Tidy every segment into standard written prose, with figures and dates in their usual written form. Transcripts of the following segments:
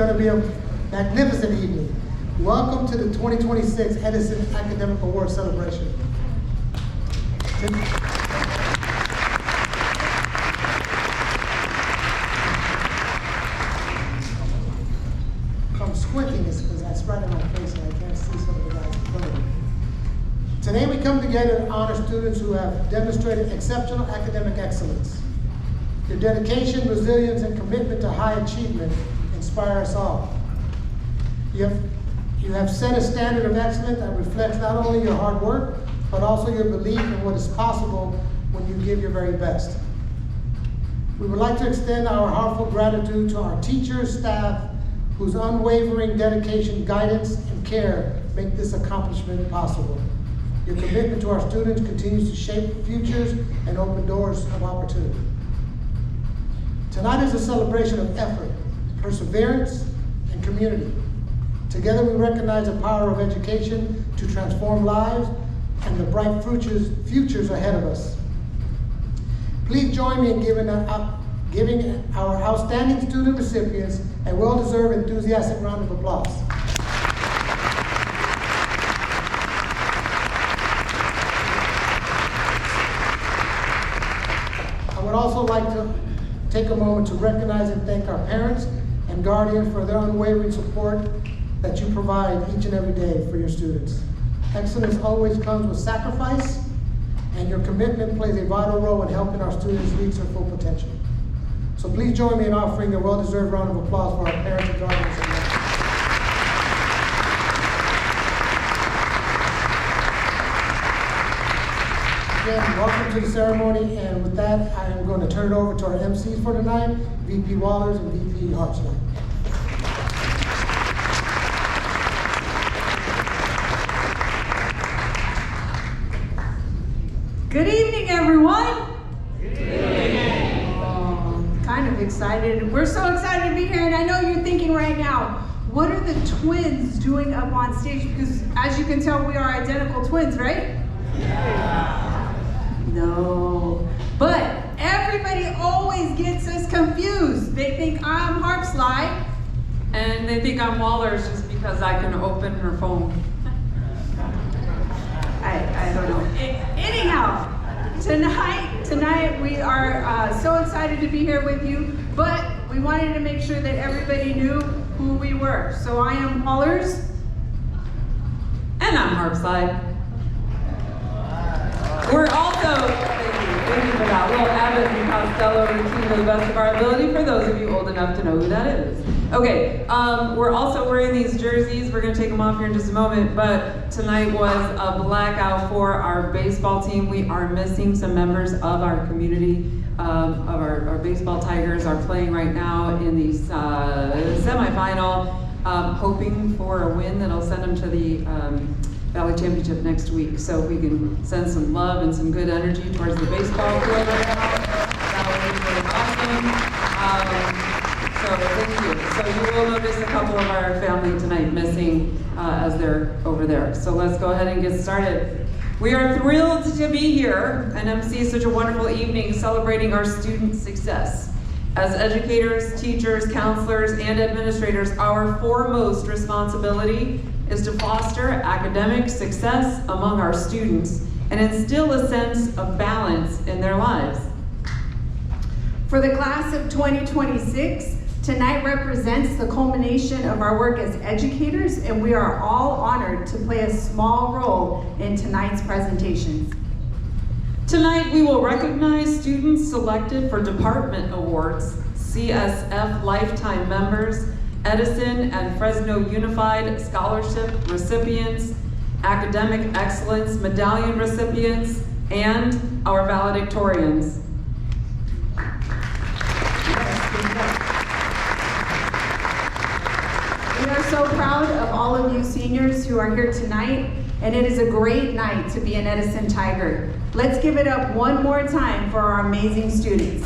going to be a magnificent evening. Welcome to the 2026 Edison Academic Award Celebration. If I'm squinting, it's because that's right in my face and I can't see some of the guys in front of me. Today we come together to honor students who have demonstrated exceptional academic excellence. Your dedication, resilience, and commitment to high achievement inspire us all. You have set a standard of excellence that reflects not only your hard work, but also your belief in what is possible when you give your very best. We would like to extend our heartfelt gratitude to our teachers, staff, whose unwavering dedication, guidance, and care make this accomplishment possible. Your commitment to our students continues to shape futures and open doors of opportunity. Tonight is a celebration of effort, perseverance, and community. Together we recognize the power of education to transform lives and the bright futures ahead of us. Please join me in giving our outstanding student recipients a well-deserved, enthusiastic round of applause. I would also like to take a moment to recognize and thank our parents and guardians for their unwavering support that you provide each and every day for your students. Excellence always comes with sacrifice, and your commitment plays a vital role in helping our students reach their full potential. So please join me in offering a well-deserved round of applause for our parents and guardians. Again, welcome to the ceremony, and with that, I am going to turn it over to our MCs for tonight, VP Wallers and VP Hartstein. Good evening, everyone. Good evening. Kind of excited. We're so excited to be here, and I know you're thinking right now, what are the twins doing up on stage? Because as you can tell, we are identical twins, right? Yeah. No. But everybody always gets us confused. They think I'm Harpslide. And they think I'm Wallers just because I can open her phone. I don't know. Anyhow, tonight we are so excited to be here with you, but we wanted to make sure that everybody knew who we were. So I am Wallers. And I'm Harpside. We're also, thank you for that, little Abbott and Costello routine to the best of our ability for those of you old enough to know who that is. Okay, we're also wearing these jerseys. We're going to take them off here in just a moment, but tonight was a blackout for our baseball team. We are missing some members of our community, of our baseball Tigers are playing right now in the semifinal, hoping for a win that'll send them to the Valley Championship next week, so we can send some love and some good energy towards the baseball field right now. That would be really awesome. So thank you. So you will notice a couple of our family tonight missing as they're over there. So let's go ahead and get started. We are thrilled to be here and MC such a wonderful evening celebrating our student success. As educators, teachers, counselors, and administrators, our foremost responsibility is to foster academic success among our students and instill a sense of balance in their lives. For the class of 2026, tonight represents the culmination of our work as educators, and we are all honored to play a small role in tonight's presentations. Tonight we will recognize students selected for department awards, CSF Lifetime members, Edison and Fresno Unified Scholarship recipients, Academic Excellence Medallion recipients, and our valedictorians. We are so proud of all of you seniors who are here tonight, and it is a great night to be an Edison Tiger. Let's give it up one more time for our amazing students.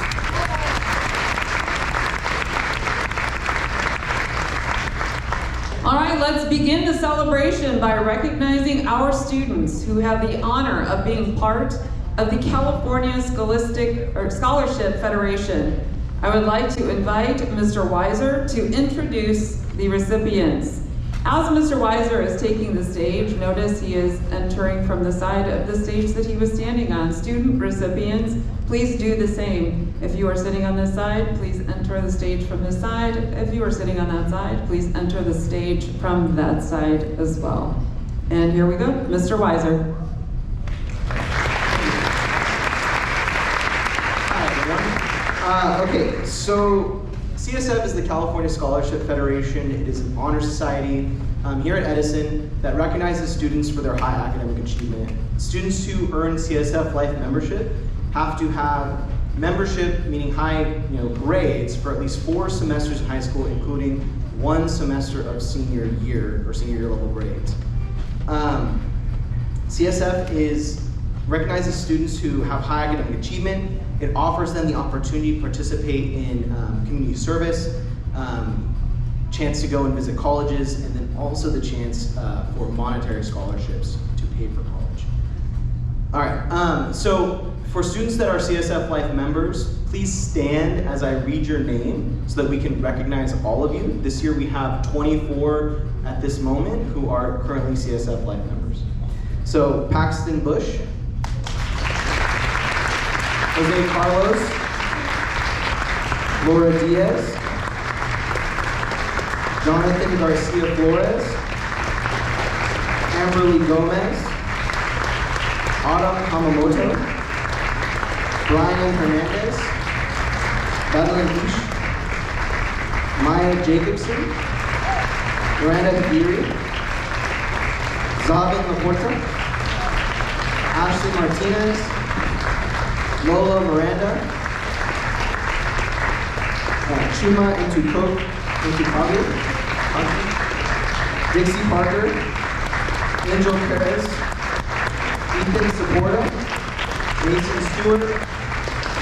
All right, let's begin the celebration by recognizing our students who have the honor of being part of the California Scholarship Federation. I would like to invite Mr. Weiser to introduce the recipients. As Mr. Weiser is taking the stage, notice he is entering from the side of the stage that he was standing on. Student recipients, please do the same. If you are sitting on this side, please enter the stage from this side. If you are sitting on that side, please enter the stage from that side as well. And here we go, Mr. Weiser. Hi, everyone. Okay, so CSF is the California Scholarship Federation. It is an honor society here at Edison that recognizes students for their high academic achievement. Students who earn CSF Life membership have to have membership, meaning high grades, for at least 4 semesters in high school, including 1 semester of senior year or senior year level grades. CSF recognizes students who have high academic achievement. It offers them the opportunity to participate in community service, chance to go and visit colleges, and then also the chance for monetary scholarships to pay for college. All right, so for students that are CSF Life members, please stand as I read your name so that we can recognize all of you. This year we have 24 at this moment who are currently CSF Life members. So Paxton Bush, Jose Carlos, Laura Diaz, Jonathan Garcia Flores, Amberly Gomez, Autumn Hamamoto, Brian Hernandez, Madeline Ish, Maya Jacobson, Miranda Hagiri, Zavin Laporta, Ashley Martinez, Lola Miranda, Chuma Intukabu, Dixie Parker, Angel Perez, Ethan Saporta, Mason Stewart,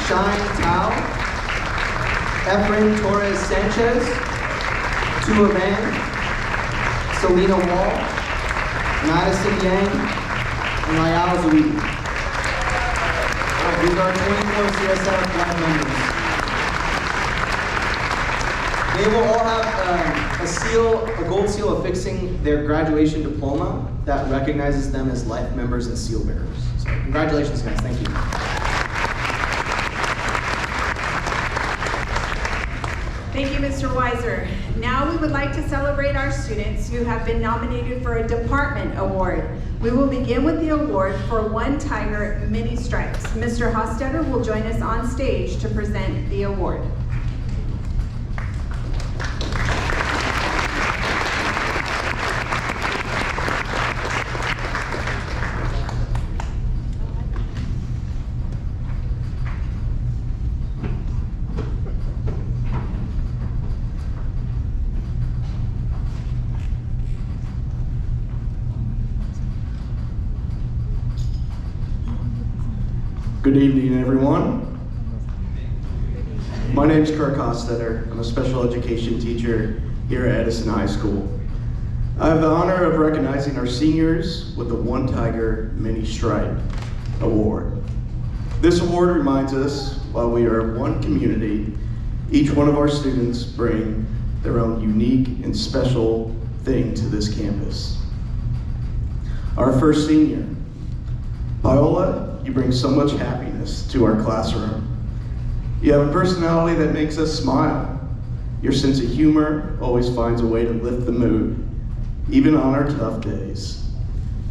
Shine Tao, Efren Torres Sanchez, Tua Van, Selena Wall, Madison Yang, and Layal Zouidi. These are 24 CSF Life members. They will all have a gold seal affixing their graduation diploma that recognizes them as life members and seal bearers. So congratulations, guys. Thank you. Thank you, Mr. Weiser. Now we would like to celebrate our students who have been nominated for a department award. We will begin with the award for One Tiger Mini Stripes. Mr. Hostetter will join us on stage to present the award. Good evening, everyone. My name is Kirk Hostetter. I'm a special education teacher here at Edison High School. I have the honor of recognizing our seniors with the One Tiger Mini Stripe Award. This award reminds us, while we are one community, each one of our students bring their own unique and special thing to this campus. Our first senior, Paola, you bring so much happiness to our classroom. You have a personality that makes us smile. Your sense of humor always finds a way to lift the mood, even on our tough days.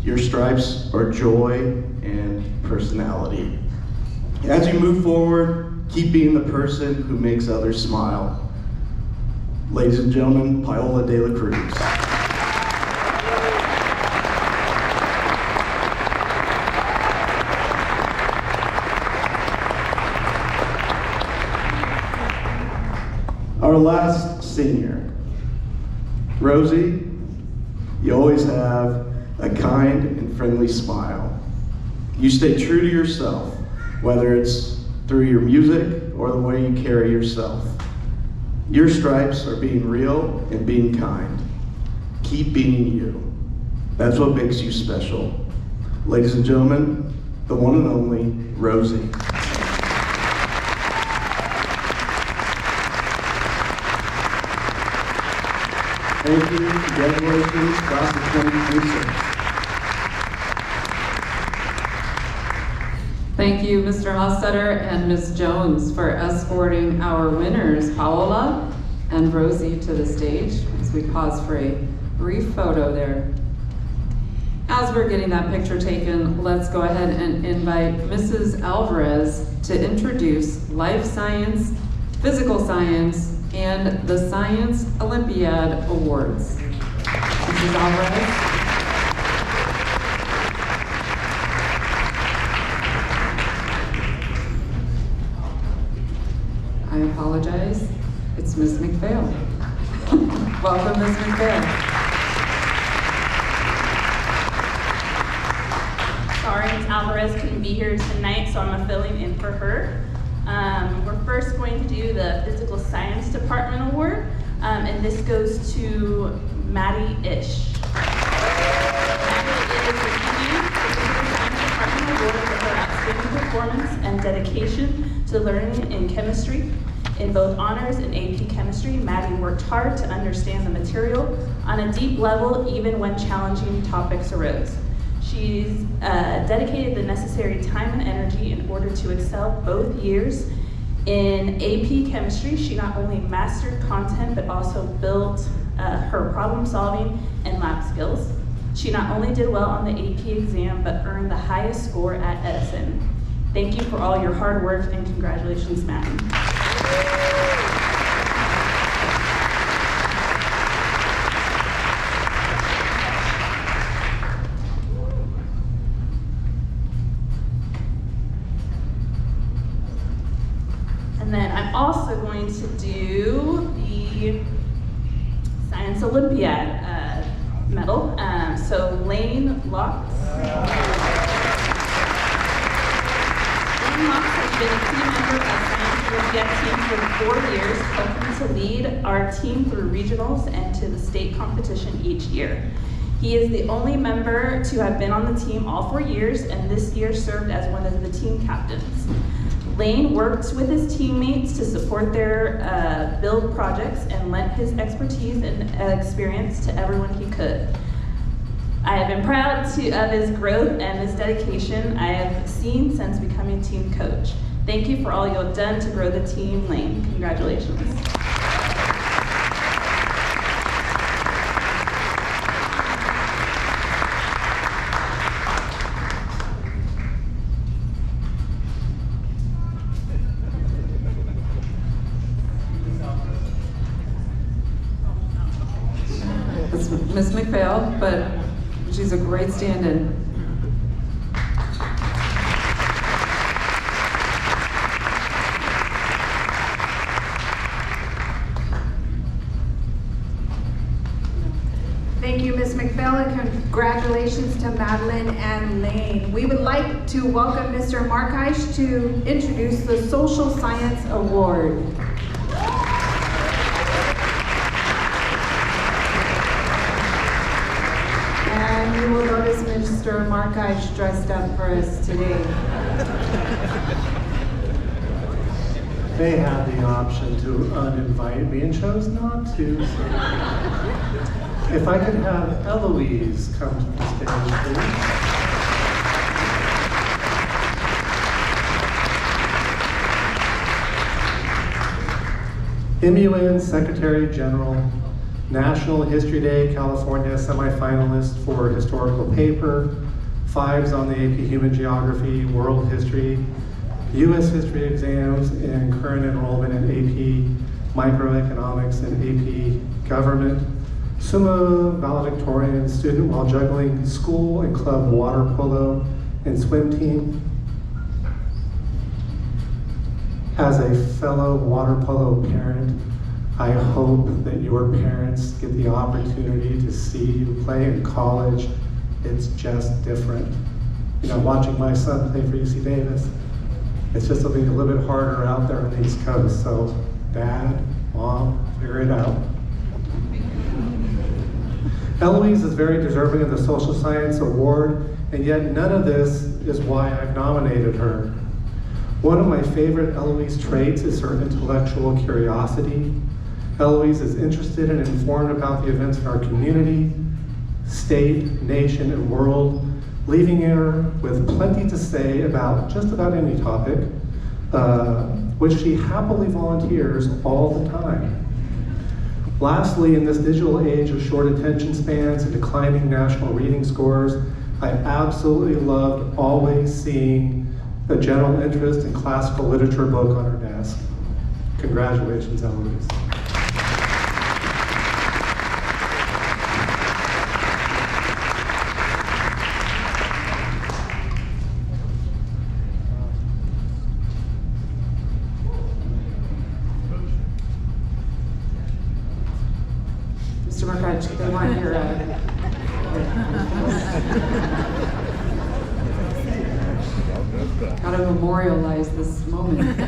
Your stripes are joy and personality. As you move forward, keep being the person who makes others smile. Ladies and gentlemen, Paola de la Cruz. Our last senior, Rosie, you always have a kind and friendly smile. You stay true to yourself, whether it's through your music or the way you carry yourself. Your stripes are being real and being kind. Keep being you. That's what makes you special. Ladies and gentlemen, the one and only Rosie. Thank you. Congratulations, class of 2026. Thank you, Mr. Hostetter and Ms. Jones, for escorting our winners, Paola and Rosie, to the stage as we pause for a brief photo there. As we're getting that picture taken, let's go ahead and invite Mrs. Alvarez to introduce Life Science, Physical Science, and the Science Olympiad Awards. Mrs. Alvarez. I apologize. It's Ms. McPhail. Welcome, Ms. McPhail. Sorry, Ms. Alvarez couldn't be here tonight, so I'm filling in for her. We're first going to do the Physical Science Department Award, and this goes to Maddie Ish. Maddie is receiving the Physical Science Department Award for her outstanding performance and dedication to learning in chemistry. In both honors and AP chemistry, Maddie worked hard to understand the material on a deep level, even when challenging topics arose. She's dedicated the necessary time and energy in order to excel both years. In AP chemistry, she not only mastered content, but also built her problem solving and lab skills. She not only did well on the AP exam, but earned the highest score at Edison. Thank you for all your hard work and congratulations, Maddie. And then I'm also going to do the Science Olympiad medal. So Lane Locks. Lane Locks has been a team member of Science Olympiad team for 4 years, helping to lead our team through regionals and to the state competition each year. He is the only member to have been on the team all 4 years, and this year served as one of the team captains. Lane worked with his teammates to support their build projects and lent his expertise and experience to everyone he could. I have been proud of his growth and his dedication I have seen since becoming team coach. Thank you for all you have done to grow the team, Lane. Congratulations. It's Ms. McPhail, but she's a great stand-in. Thank you, Ms. McPhail, and congratulations to Madeline and Lane. We would like to welcome Mr. Markeish to introduce the Social Science Award. And you will notice Mr. Markeish dressed up for us today. They had the option to uninvite me and chose not to. So. If I could have Eloise come to the stage, please. MUN Secretary General, National History Day, California semifinalist for historical paper, 5s on the AP Human Geography, World History, U.S. History exams, and current enrollment in AP Microeconomics and AP Government, Summa valedictorian student while juggling school and club water polo and swim team. As a fellow water polo parent, I hope that your parents get the opportunity to see you play in college. It's just different. You know, watching my son play for UC Davis, it's just something a little bit harder out there on the East Coast. So, Dad, Mom, figure it out. Eloise is very deserving of the Social Science Award, and yet none of this is why I've nominated her. One of my favorite Eloise traits is her intellectual curiosity. Eloise is interested and informed about the events in our community, state, nation, and world, leaving her with plenty to say about just about any topic, which she happily volunteers all the time. Lastly, in this digital age of short attention spans and declining national reading scores, I absolutely loved always seeing a general interest in classical literature book on her desk. Congratulations, Eloise. Mr. Markowitz, they want your, gotta memorialize this moment.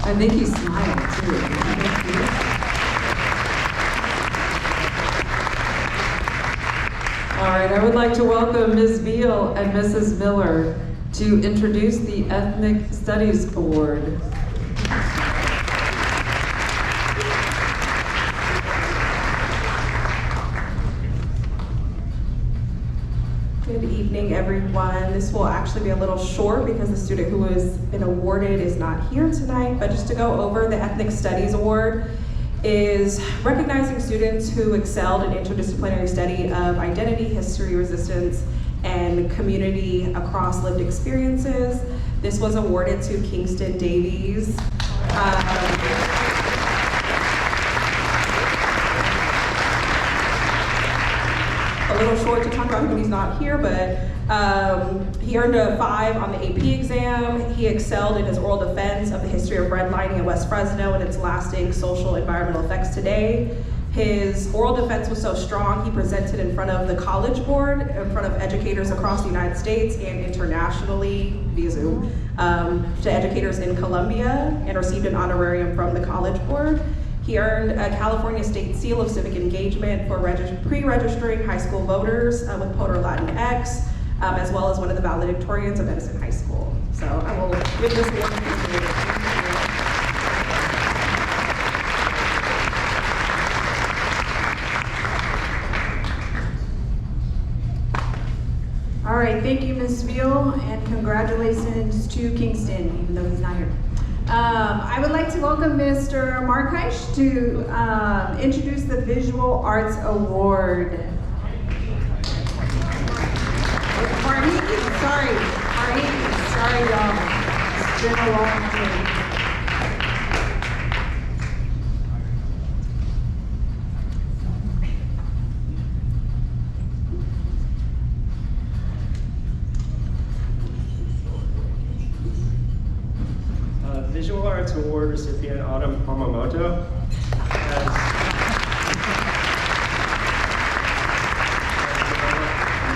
I think he smiled too. All right, I would like to welcome Ms. Veal and Mrs. Miller to introduce the Ethnic Studies Award. Good evening, everyone. This will actually be a little short because the student who has been awarded is not here tonight, but just to go over, the Ethnic Studies Award is recognizing students who excelled in interdisciplinary study of identity, history, resistance, and community across lived experiences. This was awarded to Kingston Davies. A little short to talk about him when he's not here, but he earned a 5 on the AP exam. He excelled in his oral defense of the history of redlining in West Fresno and its lasting social environmental effects today. His oral defense was so strong, he presented in front of the College Board, in front of educators across the United States and internationally via Zoom, to educators in Columbia, and received an honorarium from the College Board. He earned a California State Seal of Civic Engagement for pre-registering high school voters with Potor Latinx, as well as one of the valedictorians of Edison High School. So I will give this award to Mr. All right, thank you, Ms. Veal, and congratulations to Kingston, even though he's not here. I would like to welcome Mr. Markaish to introduce the Visual Arts Award. Sorry, y'all. It's been a long day. Visual Arts Award recipient Autumn Hamamoto has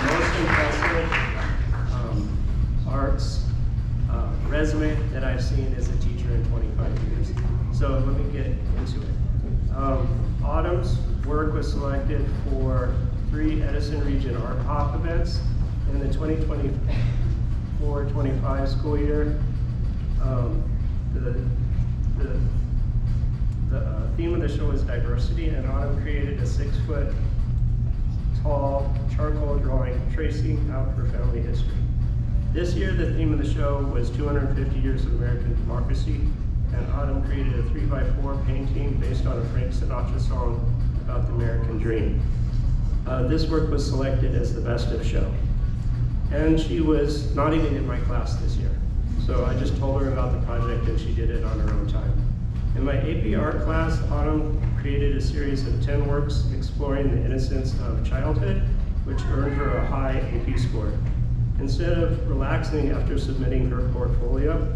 the most impressive arts resume that I've seen as a teacher in 25 years. So let me get into it. Autumn's work was selected for 3 Edison Region Art Pop events in the 2024-25 school year. The theme of the show is diversity, and Autumn created a 6-foot tall charcoal drawing tracing out her family history. This year, the theme of the show was 250 years of American democracy, and Autumn created a 3x4 painting based on a Frank Sinatra song about the American dream. This work was selected as the best of show, and she was not even in my class this year. So I just told her about the project and she did it on her own time. In my AP art class, Autumn created a series of 10 works exploring the innocence of childhood, which earned her a high AP score. Instead of relaxing after submitting her portfolio,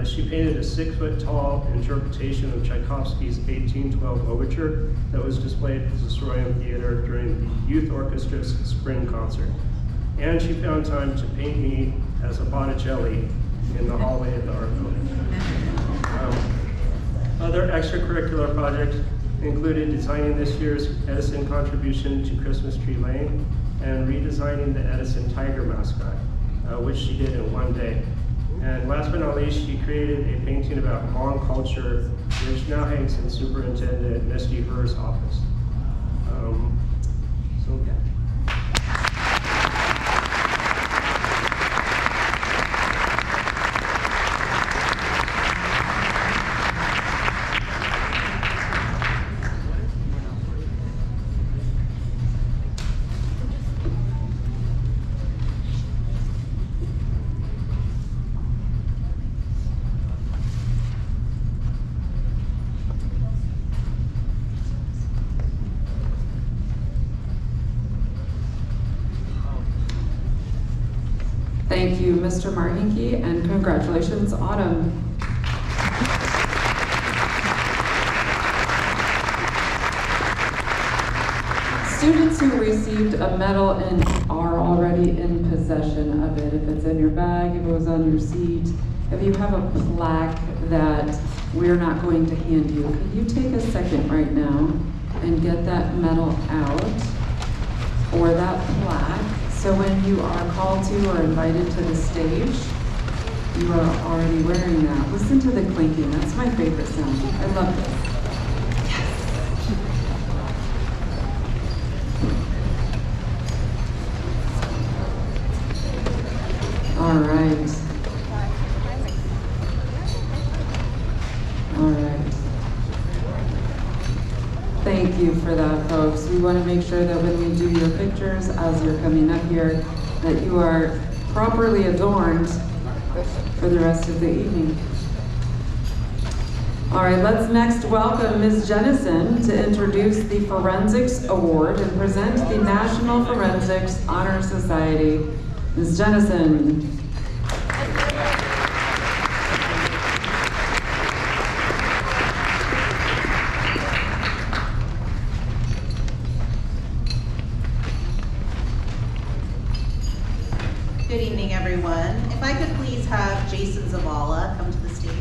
she painted a 6-foot tall interpretation of Tchaikovsky's 1812 Overture that was displayed at the Soroyan Theater during the Youth Orchestra's spring concert. And she found time to paint me as a Botticelli in the hallway of the art building. Other extracurricular projects included designing this year's Edison contribution to Christmas Tree Lane and redesigning the Edison Tiger mascot. which she did in one day. And last but not least, she created a painting about Hmong culture, which now hangs in Superintendent Misty Herr's office. So yeah. Thank you, Mr. Marhinke, and congratulations, Autumn. Students who received a medal and are already in possession of it, if it's in your bag, if it was on your seat, if you have a plaque that we're not going to hand you, can you take a second right now and get that medal out or that plaque? So when you are called to or invited to the stage, you are already wearing that. Listen to the clinking, that's my favorite sound. I love this. All right. All right. Thank you for that, folks. We want to make sure that when we do your pictures as you're coming up here, that you are properly adorned for the rest of the evening. All right, let's next welcome Ms. Jennison to introduce the Forensics Award and present the National Forensics Honor Society. Ms. Jennison. Good evening, everyone. If I could please have Jason Zavala come to the stage.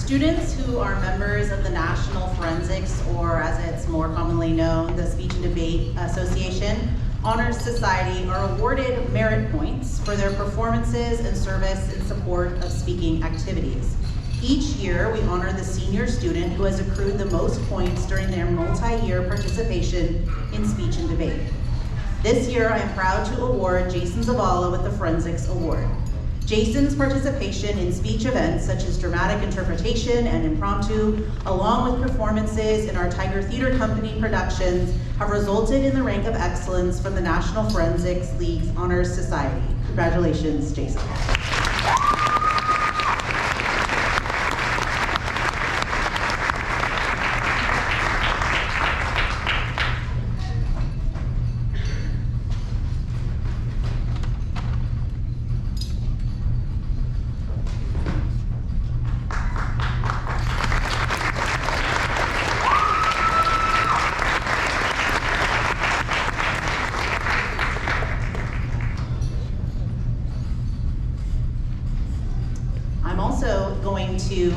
Students who are members of the National Forensics, or as it's more commonly known, the Speech and Debate Association Honors Society, are awarded merit points for their performances and service in support of speaking activities. Each year, we honor the senior student who has accrued the most points during their multi-year participation in speech and debate. This year, I am proud to award Jason Zavala with the Forensics Award. Jason's participation in speech events such as dramatic interpretation and impromptu, along with performances in our Tiger Theater Company productions, have resulted in the rank of excellence from the National Forensics League's Honors Society. Congratulations, Jason. To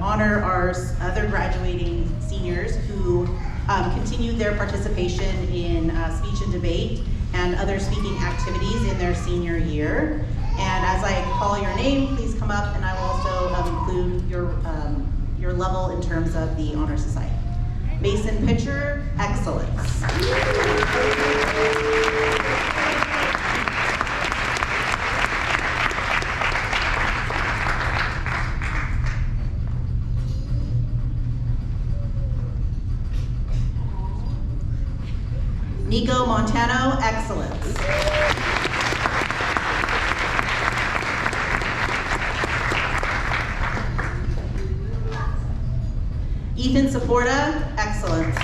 honor our other graduating seniors who continued their participation in speech and debate and other speaking activities in their senior year. And as I call your name, please come up, and I will also include your level in terms of the Honor Society. Mason Pitcher, excellence. Nico Montano, excellence. Ethan Saporta, excellence.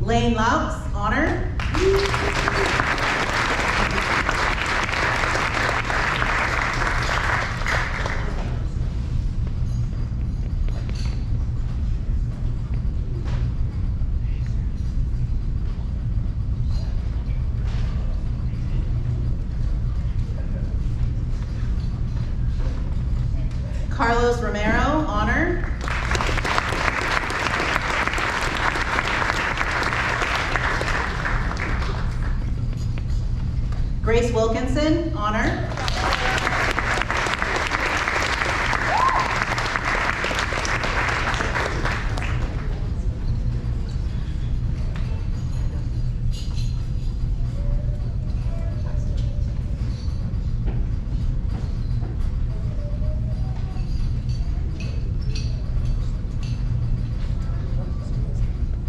Lane Laux, honor. Carlos Romero, honor. Grace Wilkinson, honor.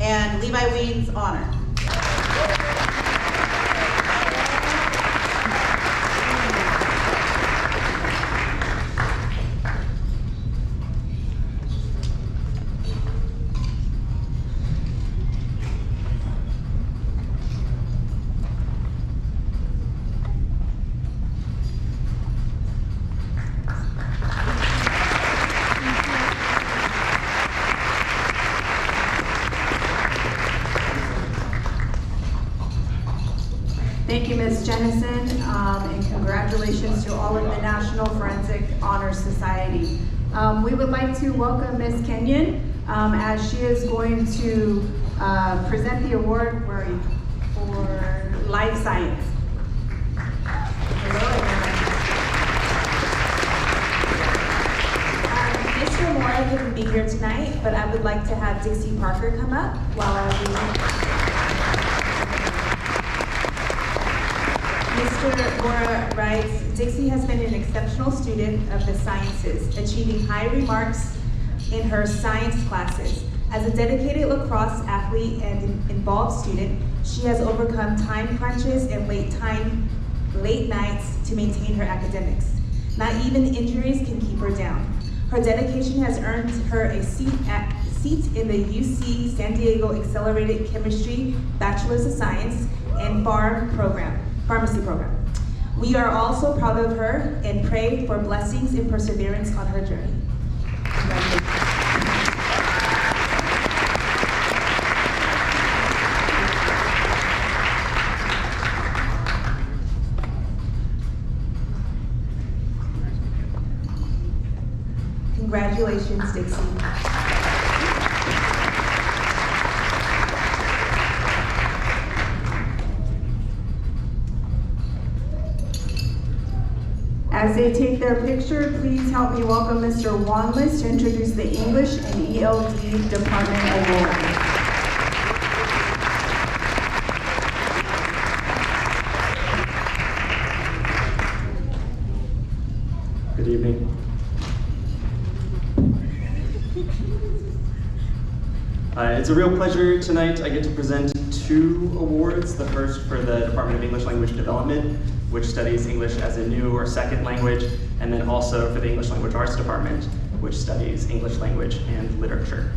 And Levi Weeds, honor. Thank you, Ms. Jennison, and congratulations to all of the National Forensic Honor Society. We would like to welcome Ms. Kenyon as she is going to present the award for life science. Mr. Mora couldn't be here tonight, but I would like to have Dixie Parker come up while Mr. Mora writes, Dixie has been an exceptional student of the sciences, achieving high remarks in her science classes. As a dedicated lacrosse athlete and involved student, she has overcome time crunches and late nights to maintain her academics. Not even injuries can keep her down. Her dedication has earned her a seat in the UC San Diego Accelerated Chemistry Bachelor's of Science and Pharmacy program. We are also proud of her and pray for blessings and perseverance on her journey. Congratulations, Dixie. As they take their picture, please help me welcome Mr. Wanless to introduce the English and ELD Department Award. Good evening. It's a real pleasure tonight. I get to present two awards. The first for the Department of English Language Development, which studies English as a new or second language, and then also for the English Language Arts Department, which studies English language and literature.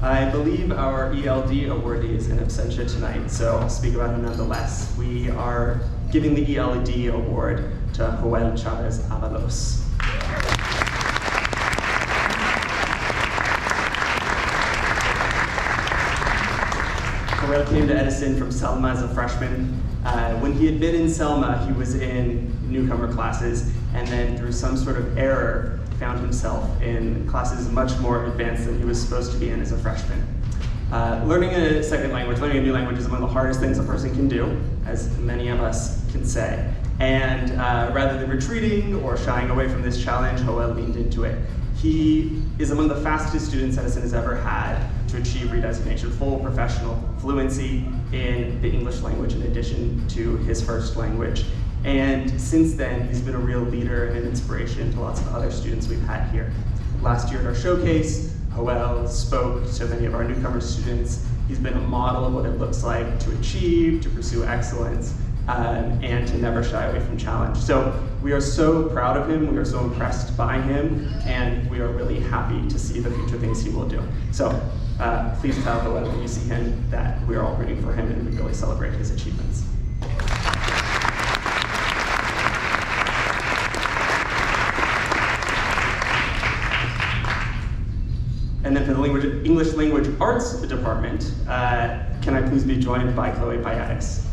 I believe our ELD awardee is in absentia tonight, so I'll speak about him nonetheless. We are giving the ELD award to Joel Chavez Avalos. Joel came to Edison from Selma as a freshman. When he had been in Selma, he was in newcomer classes, and then through some sort of error, found himself in classes much more advanced than he was supposed to be in as a freshman. Learning a second language, learning a new language is one of the hardest things a person can do, as many of us can say. And rather than retreating or shying away from this challenge, Joel leaned into it. He is among the fastest students Edison has ever had to achieve redesignation, full professional fluency in the English language in addition to his first language. And since then, he's been a real leader and an inspiration to lots of other students we've had here. Last year at our showcase, Joel spoke to many of our newcomer students. He's been a model of what it looks like to achieve, to pursue excellence, and to never shy away from challenge. So we are so proud of him, we are so impressed by him, and we are really happy to see the future things he will do. So please tell Noel when you see him that we are all rooting for him and we really celebrate his achievements. And then for the English Language Arts Department, can I please be joined by Chloe Piatis?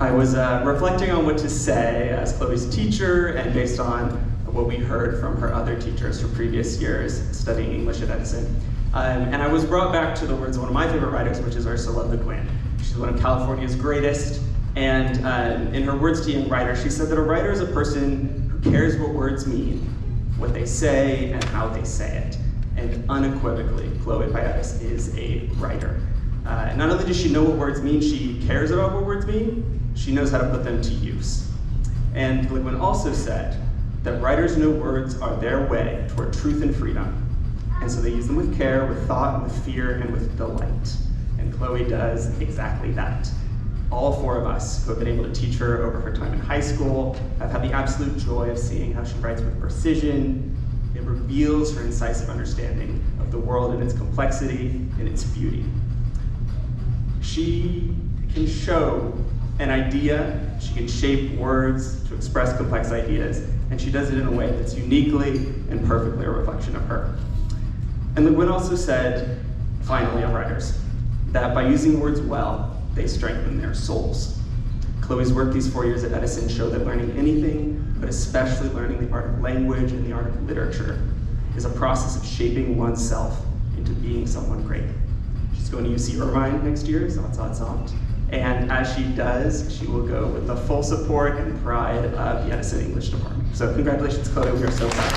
I was reflecting on what to say as Chloe's teacher and based on what we heard from her other teachers for previous years studying English at Edison. And I was brought back to the words of one of my favorite writers, which is Ursula Le Guin. She's one of California's greatest, and in her words to young writers, she said that a writer is a person who cares what words mean, what they say, and how they say it. And unequivocally, Chloe Piatis is a writer. Not only does she know what words mean, she cares about what words mean, she knows how to put them to use. And Le Guin also said that writers know words are their way toward truth and freedom. And so they use them with care, with thought, with fear, and with delight. And Chloe does exactly that. All four of us who have been able to teach her over her time in high school have had the absolute joy of seeing how she writes with precision. It reveals her incisive understanding of the world and its complexity and its beauty. She can show an idea, she can shape words to express complex ideas, and she does it in a way that's uniquely and perfectly a reflection of her. And Le Guin also said, finally, of writers, that by using words well, they strengthen their souls. Chloe's work these 4 years at Edison show that learning anything, but especially learning the art of language and the art of literature, is a process of shaping oneself into being someone great. She's going to UC Irvine next year, zot. And as she does, she will go with the full support and pride of the Edison English Department. So congratulations, Chloe, we are so proud.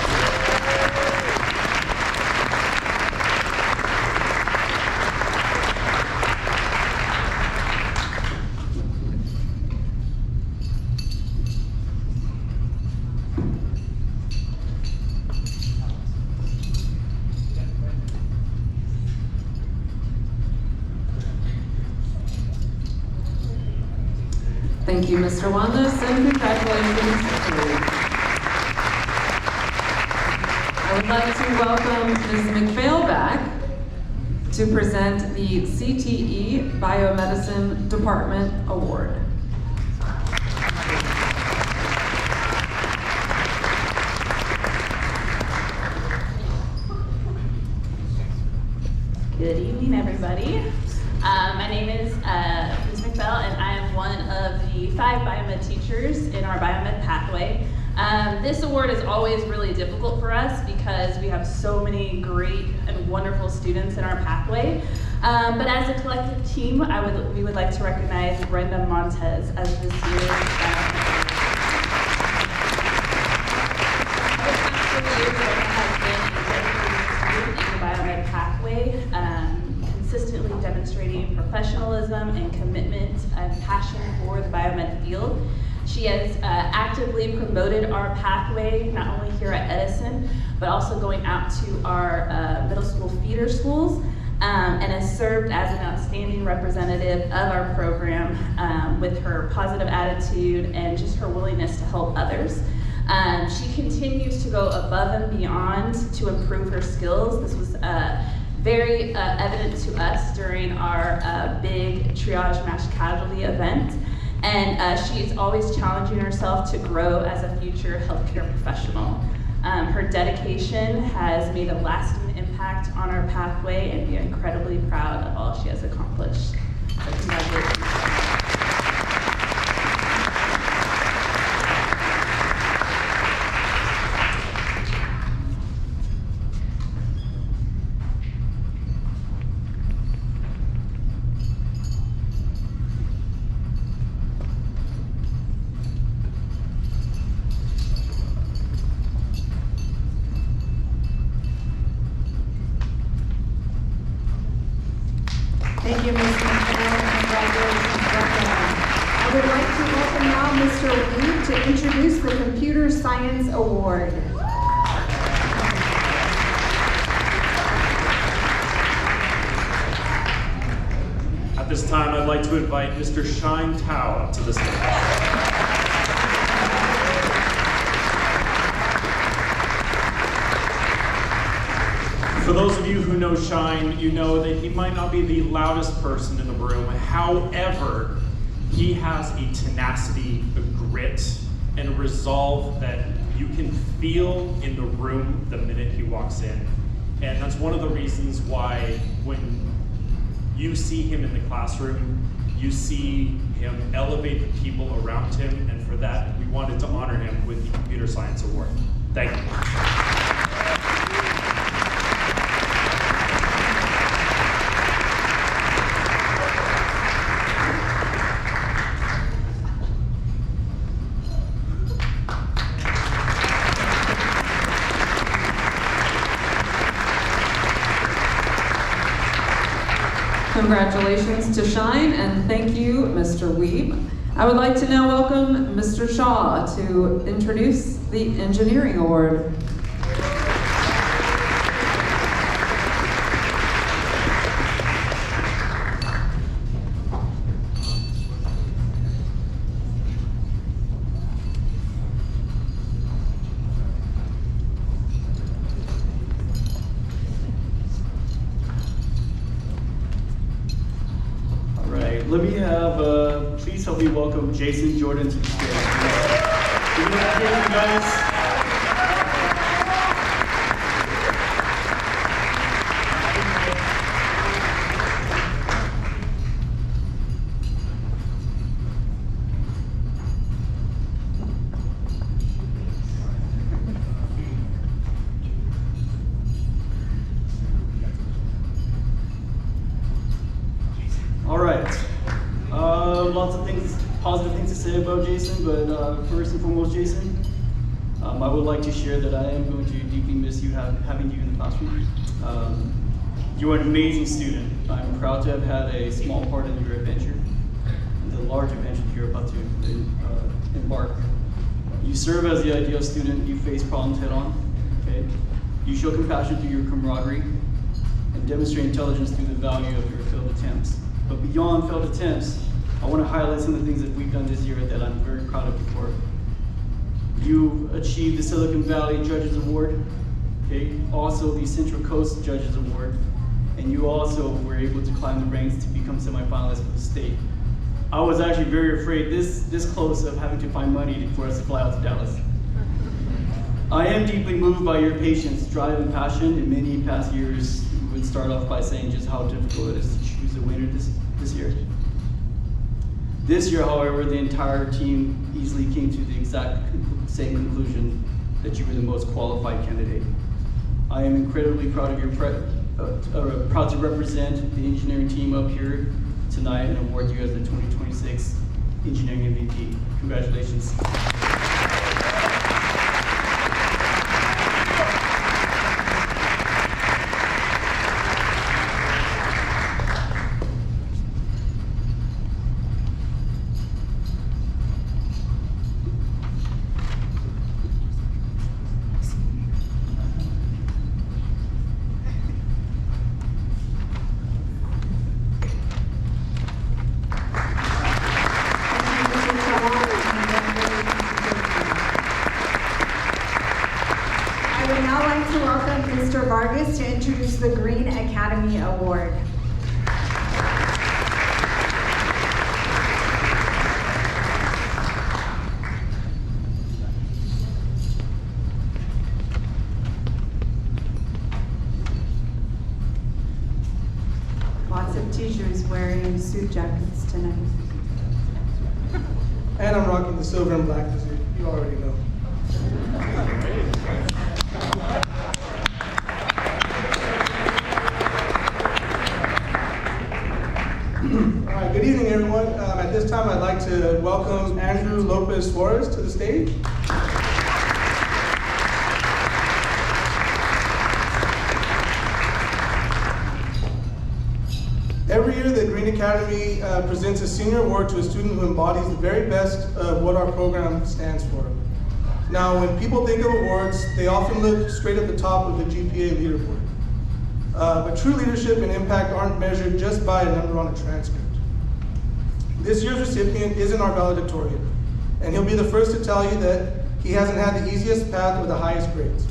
Thank you, Mr. Wandas, and congratulations. I would like to welcome Ms. McPhail back to present the CTE Biomedicine Department Award. Good evening, everybody. My name is Ms. McPhail, and I am one of the 5 biomed teachers in our biomed pathway. This award is always really difficult for us because we have so many great and wonderful students in our pathway. But as a collective team, we would like to recognize Brenda Montez as this year's biomed. Biomed pathway, consistently demonstrating professionalism and commitment and passion for the biomed field. She has actively promoted our pathway, not only here at Edison, but also going out to our middle school feeder schools, and has served as an outstanding representative of our program with her positive attitude and just her willingness to help others. She continues to go above and beyond to improve her skills. This was very evident to us during our big triage mass casualty event. And she is always challenging herself to grow as a future healthcare professional. Her dedication has made a lasting impact on our pathway, and we are incredibly proud of all she has accomplished. So congratulations. Thank you, Ms. McPhail. Congratulations, Brenda. I would like to welcome now Mr. Weed to introduce the Computer Science Award. At this time, I'd like to invite Mr. Shine Tao up to the stage. For those of you who know Shine, you know that he might not be the loudest person in the room. However, he has a tenacity, a grit, and a resolve that you can feel in the room the minute he walks in. And that's one of the reasons why when you see him in the classroom, you see him elevate the people around him, and for that, we wanted to honor him with the Computer Science Award. Thank you. Congratulations to Shine, and thank you, Mr. Weeb. I would like to now welcome Mr. Shaw to introduce the Engineering Award. Let me have, please help me welcome Jason Jordan to the stage. Give me that here, you guys. All right. Lots of things, positive things to say about Jason, but first and foremost, Jason, I would like to share that I am going to deeply miss you having you in the classroom. You are an amazing student. I'm proud to have had a small part in your adventure, the large adventure you're about to embark. You serve as the ideal student. You face problems head on. Okay. You show compassion through your camaraderie and demonstrate intelligence through the value of your failed attempts. But beyond failed attempts, I want to highlight some of the things that we've done this year that I'm very proud of you for. You achieved the Silicon Valley Judges Award, okay? Also the Central Coast Judges Award, and you also were able to climb the ranks to become semifinalist for the state. I was actually very afraid this close of having to find money for us to fly out to Dallas. I am deeply moved by your patience, drive, and passion. In many past years, we would start off by saying just how difficult it is to choose a winner this year. This year, however, the entire team easily came to the exact same conclusion that you were the most qualified candidate. I am incredibly proud of your proud to represent the engineering team up here tonight and award you as the 2026 Engineering MVP. Congratulations. I would now like to welcome Mr. Vargas to introduce the Green Academy Award. Lots of teachers wearing suit jackets tonight. And I'm rocking the silver and black this year. You already know. All right, good evening, everyone. At this time, I'd like to welcome Andrew Lopez Suarez to the stage. Every year, the Green Academy presents a senior award to a student who embodies the very best of what our program stands for. Now, when people think of awards, they often look straight at the top of the GPA leaderboard. But true leadership and impact aren't measured just by a number on a transcript. This year's recipient isn't our valedictorian, and he'll be the first to tell you that he hasn't had the easiest path or the highest grades.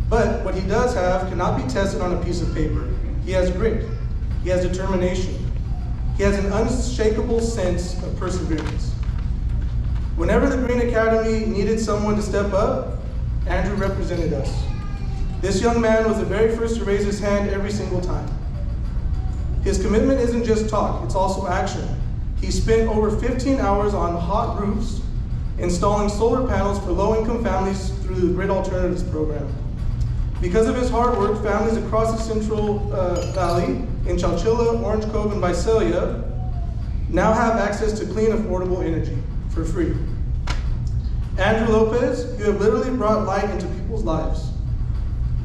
But what he does have cannot be tested on a piece of paper. He has grit. He has determination. He has an unshakable sense of perseverance. Whenever the Green Academy needed someone to step up, Andrew represented us. This young man was the very first to raise his hand every single time. His commitment isn't just talk, it's also action. He spent over 15 hours on hot roofs installing solar panels for low-income families through the Grid Alternatives program. Because of his hard work, families across the Central Valley, in Chowchilla, Orange Cove, and Visalia, now have access to clean, affordable energy for free. Andrew Lopez, you have literally brought light into people's lives.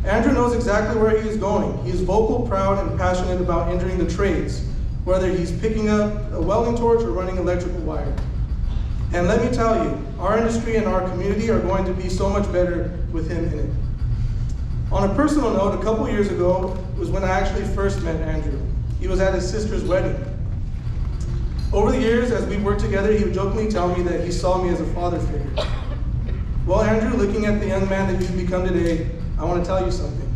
Andrew knows exactly where he is going. He is vocal, proud, and passionate about entering the trades, whether he's picking up a welding torch or running electrical wire. And let me tell you, our industry and our community are going to be so much better with him in it. On a personal note, a couple years ago was when I actually first met Andrew. He was at his sister's wedding. Over the years, as we worked together, he would jokingly tell me that he saw me as a father figure. Well, Andrew, looking at the young man that you've become today, I want to tell you something.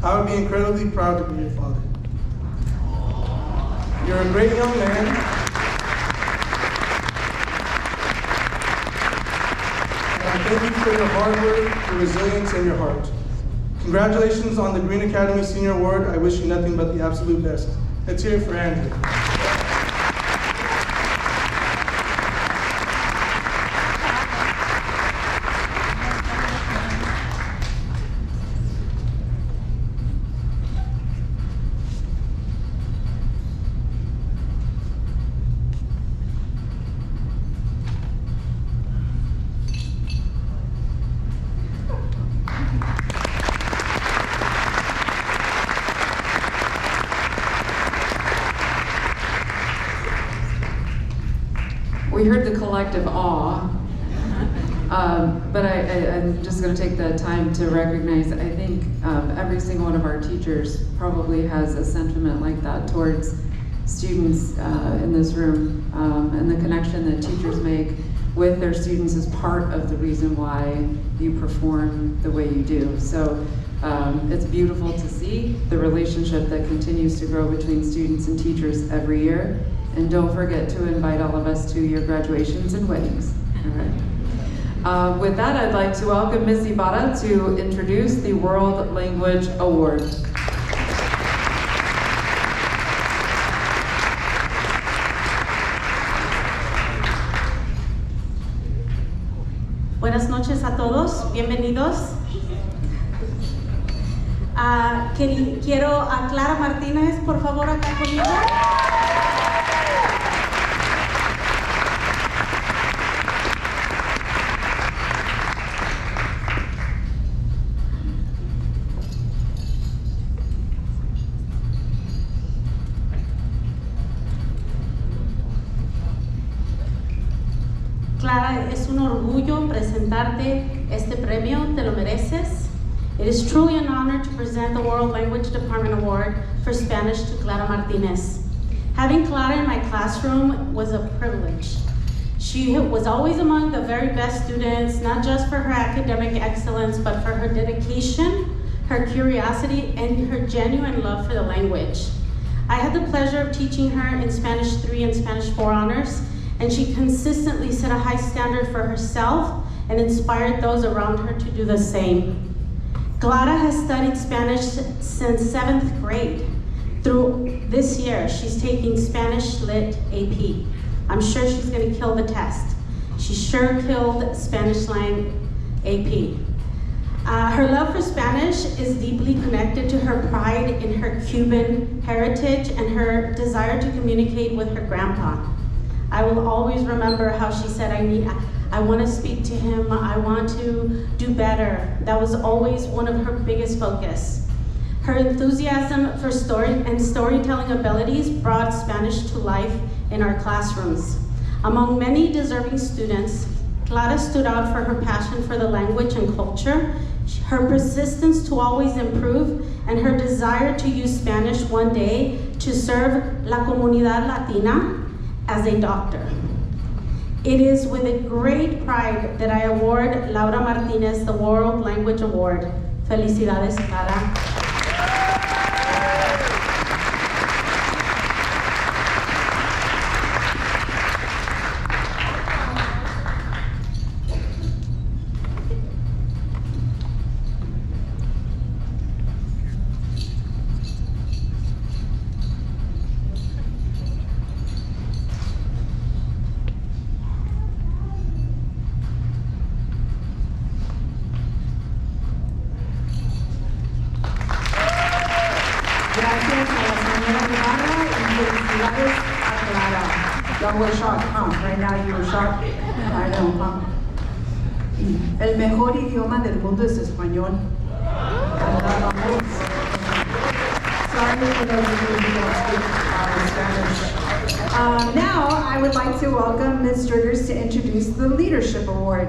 I would be incredibly proud to be your father. You're a great young man. Thank you for your hard work, your resilience, and your heart. Congratulations on the Green Academy Senior Award. I wish you nothing but the absolute best. Let's hear it for Andrew. We heard the collective awe, but I'm just going to take the time to recognize, I think every single one of our teachers probably has a sentiment like that towards students in this room, and the connection that teachers make with their students is part of the reason why you perform the way you do. So it's beautiful to see the relationship that continues to grow between students and teachers every year. And don't forget to invite all of us to your graduations and weddings. All right. With that, I'd like to welcome Ms. Ibarra to introduce the World Language Award. Buenas noches a todos, bienvenidos. Quiero a Clara Martínez, por favor, acá conmigo. Clara, es un orgullo presentarte este premio, te lo mereces. It is truly an honor to present the World Language Department Award for Spanish to Clara Martinez. Having Clara in my classroom was a privilege. She was always among the very best students, not just for her academic excellence, but for her dedication, her curiosity, and her genuine love for the language. I had the pleasure of teaching her in Spanish 3 and Spanish 4 honors, and she consistently set a high standard for herself and inspired those around her to do the same. Clara has studied Spanish since 7th grade. Through this year, she's taking Spanish Lit AP. I'm sure she's gonna kill the test. She sure killed Spanish Lang AP. Her love for Spanish is deeply connected to her pride in her Cuban heritage and her desire to communicate with her grandpa. I will always remember how she said, I want to speak to him, I want to do better. That was always one of her biggest focus. Her enthusiasm for storytelling abilities brought Spanish to life in our classrooms. Among many deserving students, Clara stood out for her passion for the language and culture, her persistence to always improve, and her desire to use Spanish one day to serve la comunidad latina as a doctor. It is with a great pride that I award Laura Martinez the World Language Award. Felicidades, Clara. Gracias a la señora Ibarra y felicidades a Clara. Y'all were shocked, huh? Right now you were shocked? I know, huh? El mejor idioma del mundo es español. Sorry for those of you who don't speak Spanish. Now, I would like to welcome Ms. Striggers to introduce the Leadership Award.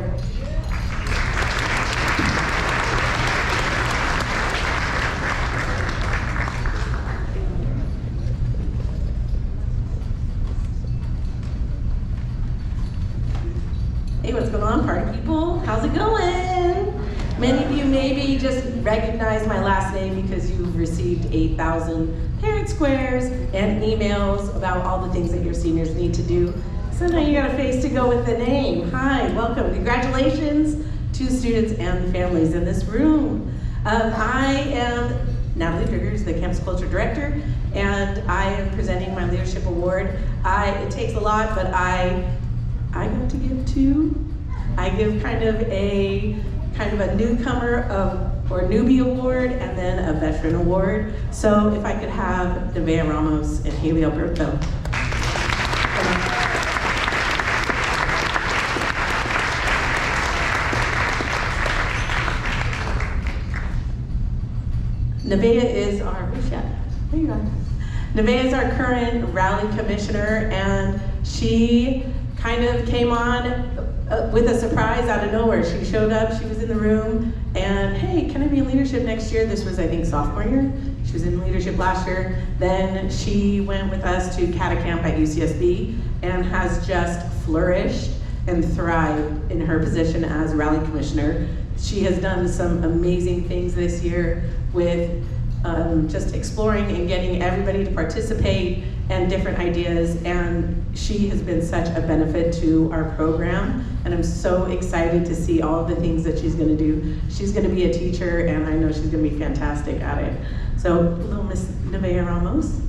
Hey, what's going on, party people? How's it going? Many of you maybe just recognize my last name because you've received 8,000 parent squares and emails about all the things that your seniors need to do. So now you got a face to go with the name. Hi, welcome. Congratulations to students and families in this room. I am Natalie Striggers, the Campus Culture Director, and I am presenting my Leadership Award. It takes a lot, but I got to give two. I give kind of a newcomer or newbie award and then a veteran award. So if I could have Nevaeh Ramos and Haley Alberto. Nevaeh is our, there you are. Nevaeh is our current rally commissioner, and she kind of came on with a surprise out of nowhere. She showed up, she was in the room, and hey, can I be in leadership next year? This was, I think, sophomore year. She was in leadership last year. Then she went with us to CATA Camp at UCSB and has just flourished and thrived in her position as rally commissioner. She has done some amazing things this year with just exploring and getting everybody to participate and different ideas, and she has been such a benefit to our program, and I'm so excited to see all of the things that she's gonna do. She's gonna be a teacher, and I know she's gonna be fantastic at it. So, little Miss Nevaeh Ramos.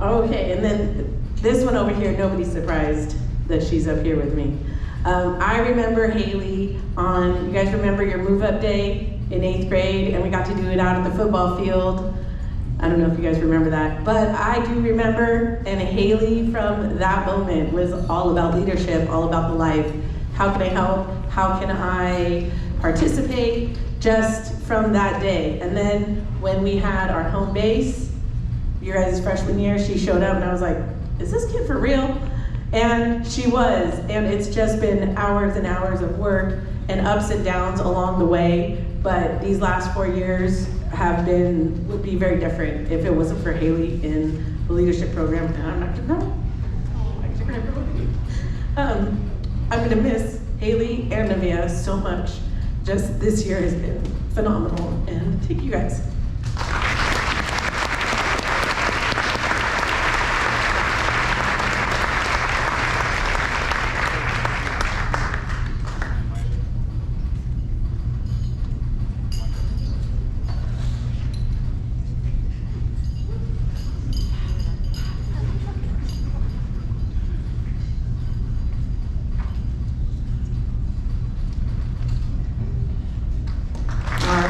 Okay, and then this one over here, nobody's surprised that she's up here with me. I remember Haley you guys remember your move-up day in 8th grade, and we got to do it out at the football field. I don't know if you guys remember that, but I do remember, and Haley from that moment was all about leadership, all about the life. How can I help? How can I participate? Just from that day. And then when we had our home base, your guys' freshman year, she showed up and I was like, is this kid for real? And she was, and it's just been hours and hours of work and ups and downs along the way, but these last 4 years would be very different if it wasn't for Haley in the leadership program, and I'm not gonna know. I'm gonna miss Haley and Nevaeh so much. Just this year has been phenomenal, and thank you guys.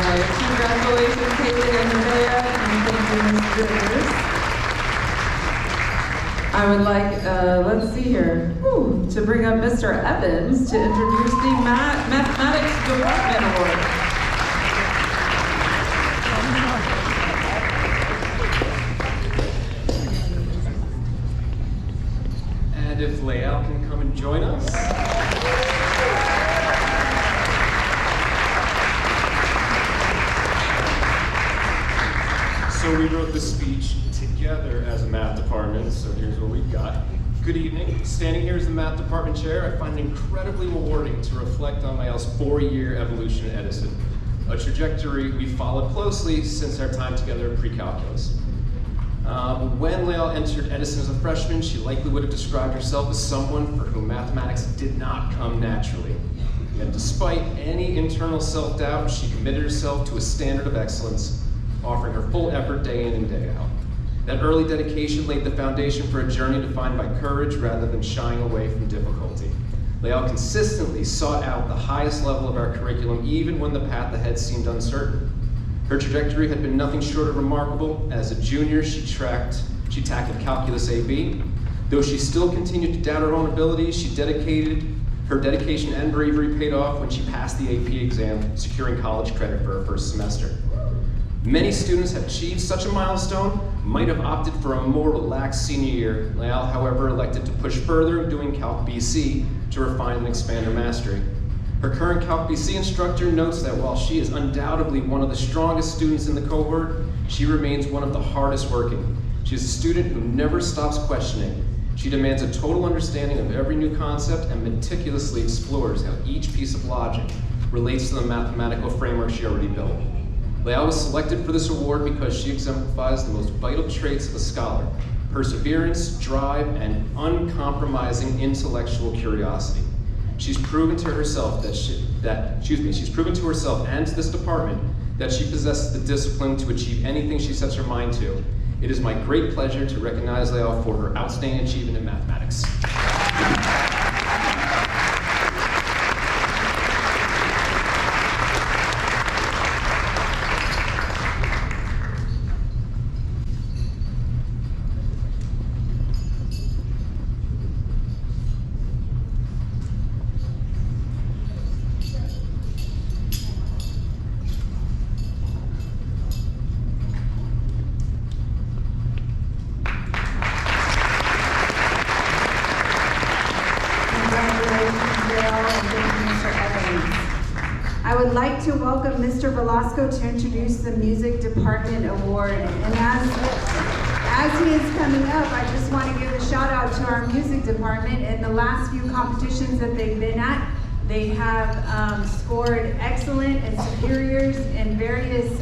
Congratulations, Haley. like, let's see here, to bring up Mr. Evans to introduce the Mathematics Department Award. And if Lael can come and join us. So we wrote the speech together as a math department, so here's what we've got. Good evening. Standing here as the math department chair, I find it incredibly rewarding to reflect on Lael's 4-year evolution at Edison, a trajectory we followed closely since our time together in pre-calculus. When Lael entered Edison as a freshman, she likely would have described herself as someone for whom mathematics did not come naturally. Yet despite any internal self-doubt, she committed herself to a standard of excellence, offering her full effort day in and day out. That early dedication laid the foundation for a journey defined by courage rather than shying away from difficulty. Lael consistently sought out the highest level of our curriculum even when the path ahead seemed uncertain. Her trajectory had been nothing short of remarkable. As a junior, she tackled Calculus AB. Though she still continued to doubt her own abilities, her dedication and bravery paid off when she passed the AP exam, securing college credit for her first semester. Many students have achieved such a milestone, might have opted for a more relaxed senior year. Lael, however, elected to push further in doing Calc BC to refine and expand her mastery. Her current Calc BC instructor notes that while she is undoubtedly one of the strongest students in the cohort, she remains one of the hardest working. She is a student who never stops questioning. She demands a total understanding of every new concept and meticulously explores how each piece of logic relates to the mathematical framework she already built. Lael was selected for this award because she exemplifies the most vital traits of a scholar: perseverance, drive, and uncompromising intellectual curiosity. She's proven to herself she's proven to herself and to this department that she possesses the discipline to achieve anything she sets her mind to. It is my great pleasure to recognize Lael for her outstanding achievement in mathematics. I would like to welcome Mr. Velasco to introduce the Music Department Award. And as he is coming up, I just want to give a shout out to our music department. In the last few competitions that they've been at, they have scored excellent and superiors in various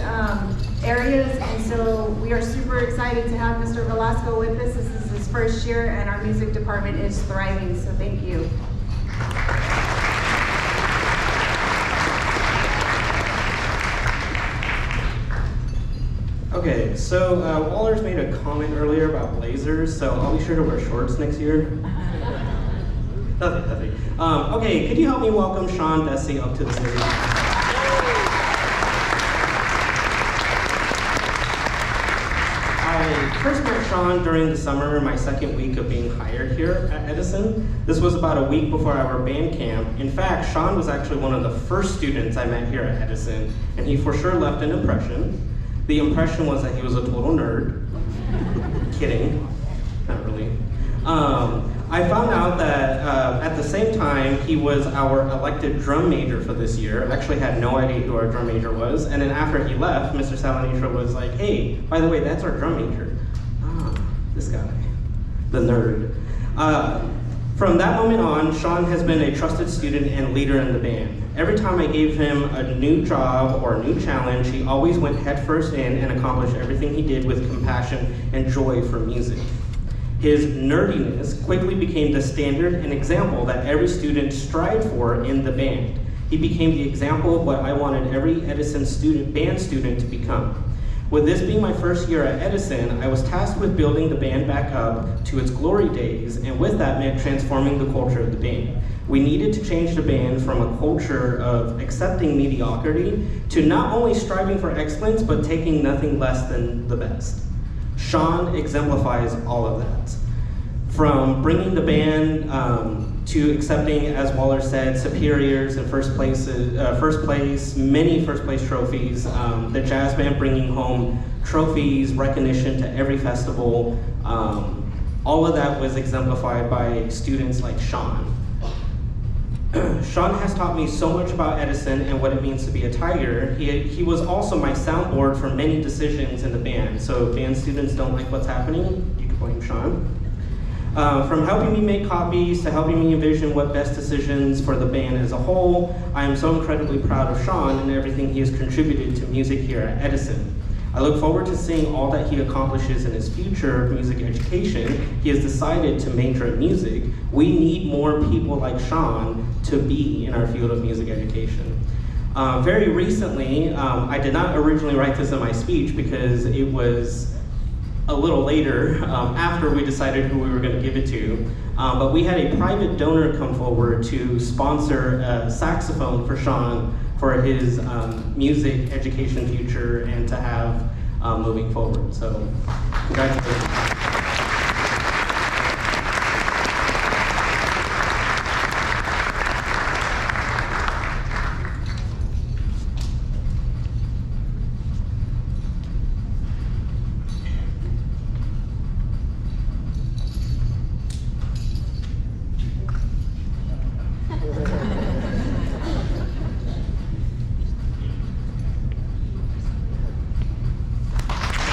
areas. And so we are super excited to have Mr. Velasco with us. This is his first year and our music department is thriving, so thank you. Okay, so Waller's made a comment earlier about blazers, so I'll be sure to wear shorts next year. Nothing. Okay, could you help me welcome Sean Desi up to the stage? I first met Sean during the summer, my second week of being hired here at Edison. This was about a week before our band camp. In fact, Sean was actually one of the first students I met here at Edison, and he for sure left an impression. The impression was that he was a total nerd. Kidding, not really. I found out that at the same time, he was our elected drum major for this year. I actually had no idea who our drum major was. And then after he left, Mr. Salanitra was like, hey, by the way, that's our drum major. This guy, the nerd. From that moment on, Sean has been a trusted student and leader in the band. Every time I gave him a new job or a new challenge, he always went headfirst in and accomplished everything he did with compassion and joy for music. His nerdiness quickly became the standard and example that every student strived for in the band. He became the example of what I wanted every Edison band student to become. With this being my first year at Edison, I was tasked with building the band back up to its glory days, and with that meant transforming the culture of the band. We needed to change the band from a culture of accepting mediocrity to not only striving for excellence, but taking nothing less than the best. Sean exemplifies all of that. From bringing the band to accepting, as Waller said, superiors and first place, many first place trophies. The jazz band bringing home trophies, recognition to every festival. All of that was exemplified by students like Sean. Sean has taught me so much about Edison and what it means to be a Tiger. He was also my soundboard for many decisions in the band. So if band students don't like what's happening, you can blame Sean. From helping me make copies to helping me envision what best decisions for the band as a whole, I am so incredibly proud of Sean and everything he has contributed to music here at Edison. I look forward to seeing all that he accomplishes in his future music education. He has decided to major in music. We need more people like Sean to be in our field of music education. Very recently, I did not originally write this in my speech because it was a little later, after we decided who we were going to give it to, but we had a private donor come forward to sponsor a saxophone for Sean for his music education future and to have moving forward. So, congratulations.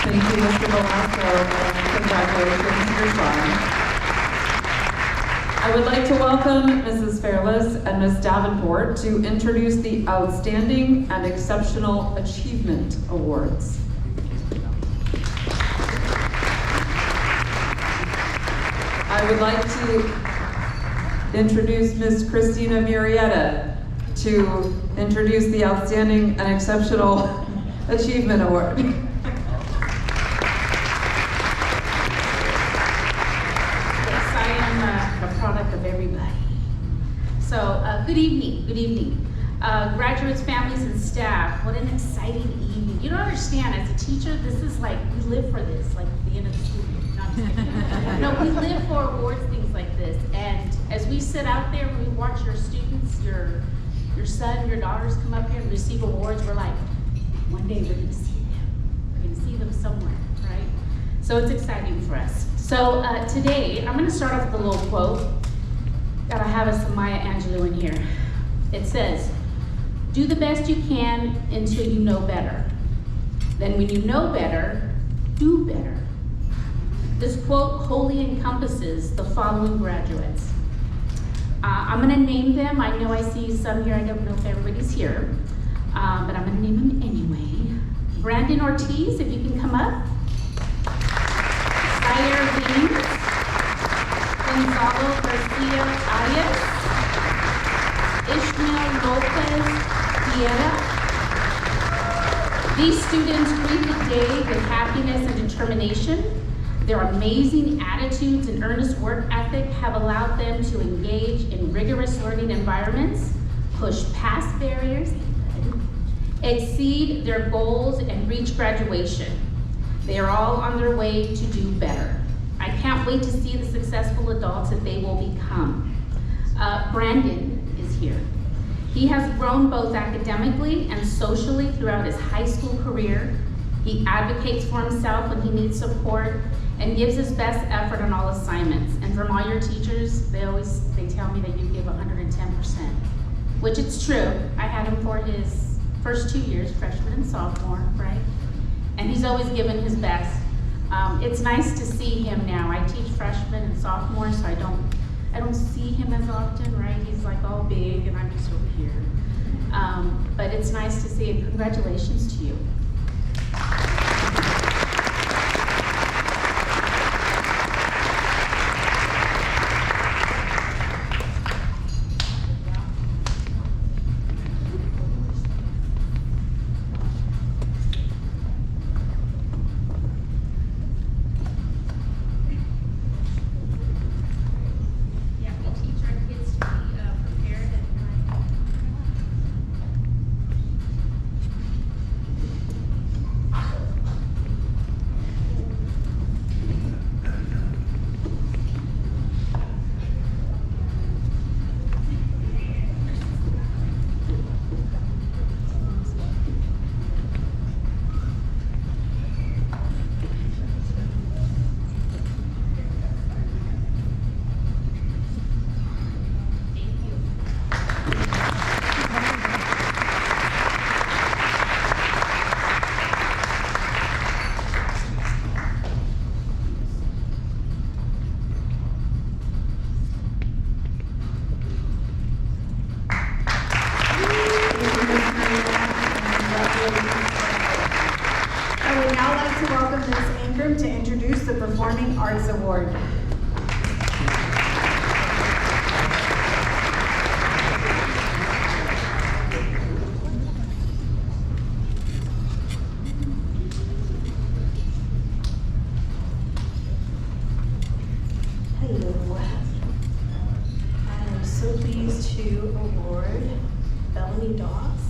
Thank you, Mr. Velasco, and congratulations to your son. I would like to welcome Mrs. Fairless and Ms. Davenport to introduce the Outstanding and Exceptional Achievement Awards. I would like to introduce Ms. Christina Murrieta to introduce the Outstanding and Exceptional Achievement Award. Product of everybody. So, good evening. Graduates, families, and staff, what an exciting evening. You don't understand, as a teacher, this is like, we live for this, like the end of the school year. No, I'm just kidding. No, we live for awards, things like this. And as we sit out there, when we watch your students, your son, your daughters come up here and receive awards, we're like, one day we're gonna see them. We're gonna see them somewhere, right? So it's exciting for us. So today, I'm gonna start off with a little quote that I have as Maya Angelou in here. It says, do the best you can until you know better. Then when you know better, do better. This quote wholly encompasses the following graduates. I'm gonna name them. I know I see some here, I don't know if everybody's here, but I'm gonna name them anyway. Brandon Ortiz, if you can come up. Zaire Haynes, Gonzalo Garcia Arias, Ishmael Lopez Vieira. These students greet the day with happiness and determination. Their amazing attitudes and earnest work ethic have allowed them to engage in rigorous learning environments, push past barriers, exceed their goals, and reach graduation. They are all on their way to do better. I can't wait to see the successful adults that they will become. Brandon is here. He has grown both academically and socially throughout his high school career. He advocates for himself when he needs support and gives his best effort on all assignments. And from all your teachers, they tell me that you give 110%, which it's true. I had him for his first 2 years, freshman and sophomore, right? And he's always given his best. It's nice to see him now. I teach freshmen and sophomores, so I don't see him as often, right? He's like all big and I'm just over here. But it's nice to see, and congratulations to you. to award Bellamy Doss.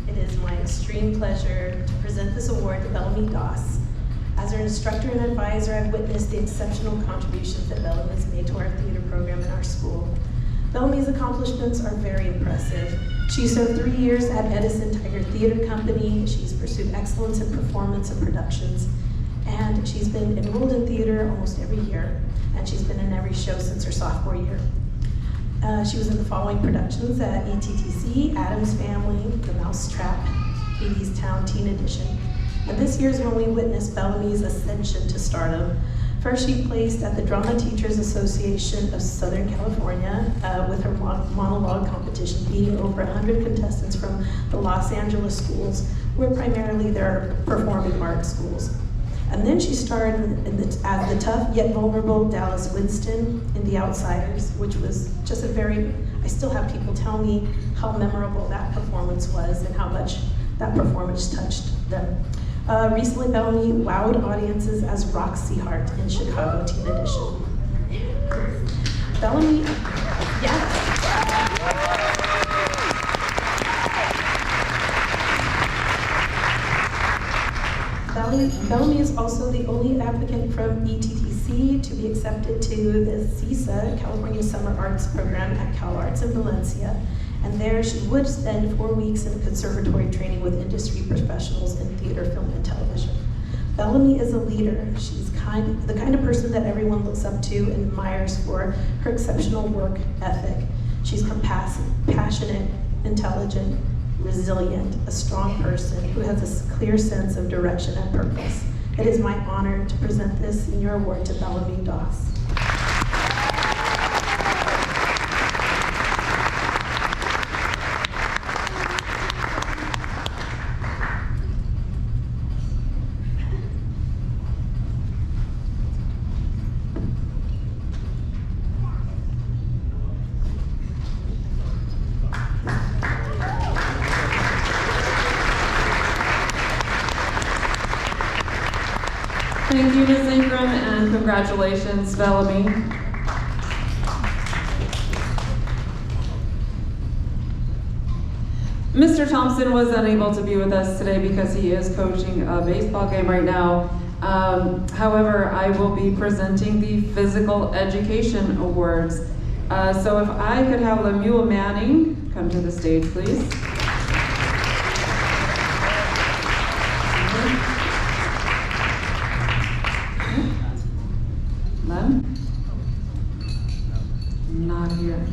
It is my extreme pleasure to present this award to Bellamy Doss. As her instructor and advisor, I've witnessed the exceptional contributions that Bellamy has made to our theater program in our school. Bellamy's accomplishments are very impressive. She served 3 years at Edison Tiger Theater Company. She's pursued excellence in performance and productions. And she's been enrolled in theater almost every year. And she's been in every show since her sophomore year. She was in the following productions at ETTC, Addams Family, The Mousetrap, Hadestown Teen Edition. And this year is when we witnessed Bellamy's ascension to stardom. First, she placed at the Drama Teachers Association of Southern California with her monologue competition, beating over 100 contestants from the Los Angeles schools, where primarily they're performing arts schools. And then she starred as the tough yet vulnerable Dallas Winston in The Outsiders, which was just I still have people tell me how memorable that performance was and how much that performance touched them. Recently, Bellamy wowed audiences as Roxy Hart in Chicago Teen Edition. Bellamy, Bellamy is also the only applicant from ETTC to be accepted to the CISA, California Summer Arts Program at CalArts in Valencia. And there she would spend 4 weeks in conservatory training with industry professionals in theater, film, and television. Bellamy is a leader. She's the kind of person that everyone looks up to and admires for her exceptional work ethic. She's passionate, intelligent, resilient, a strong person who has a clear sense of direction and purpose. It is my honor to present this senior award to Bellamy Doss. Thank you, Ms. Ingram, and congratulations, Bellamy. Mr. Thompson was unable to be with us today because he is coaching a baseball game right now. However, I will be presenting the Physical Education Awards. So if I could have Lemuel Manning come to the stage, please. Lem? Not here.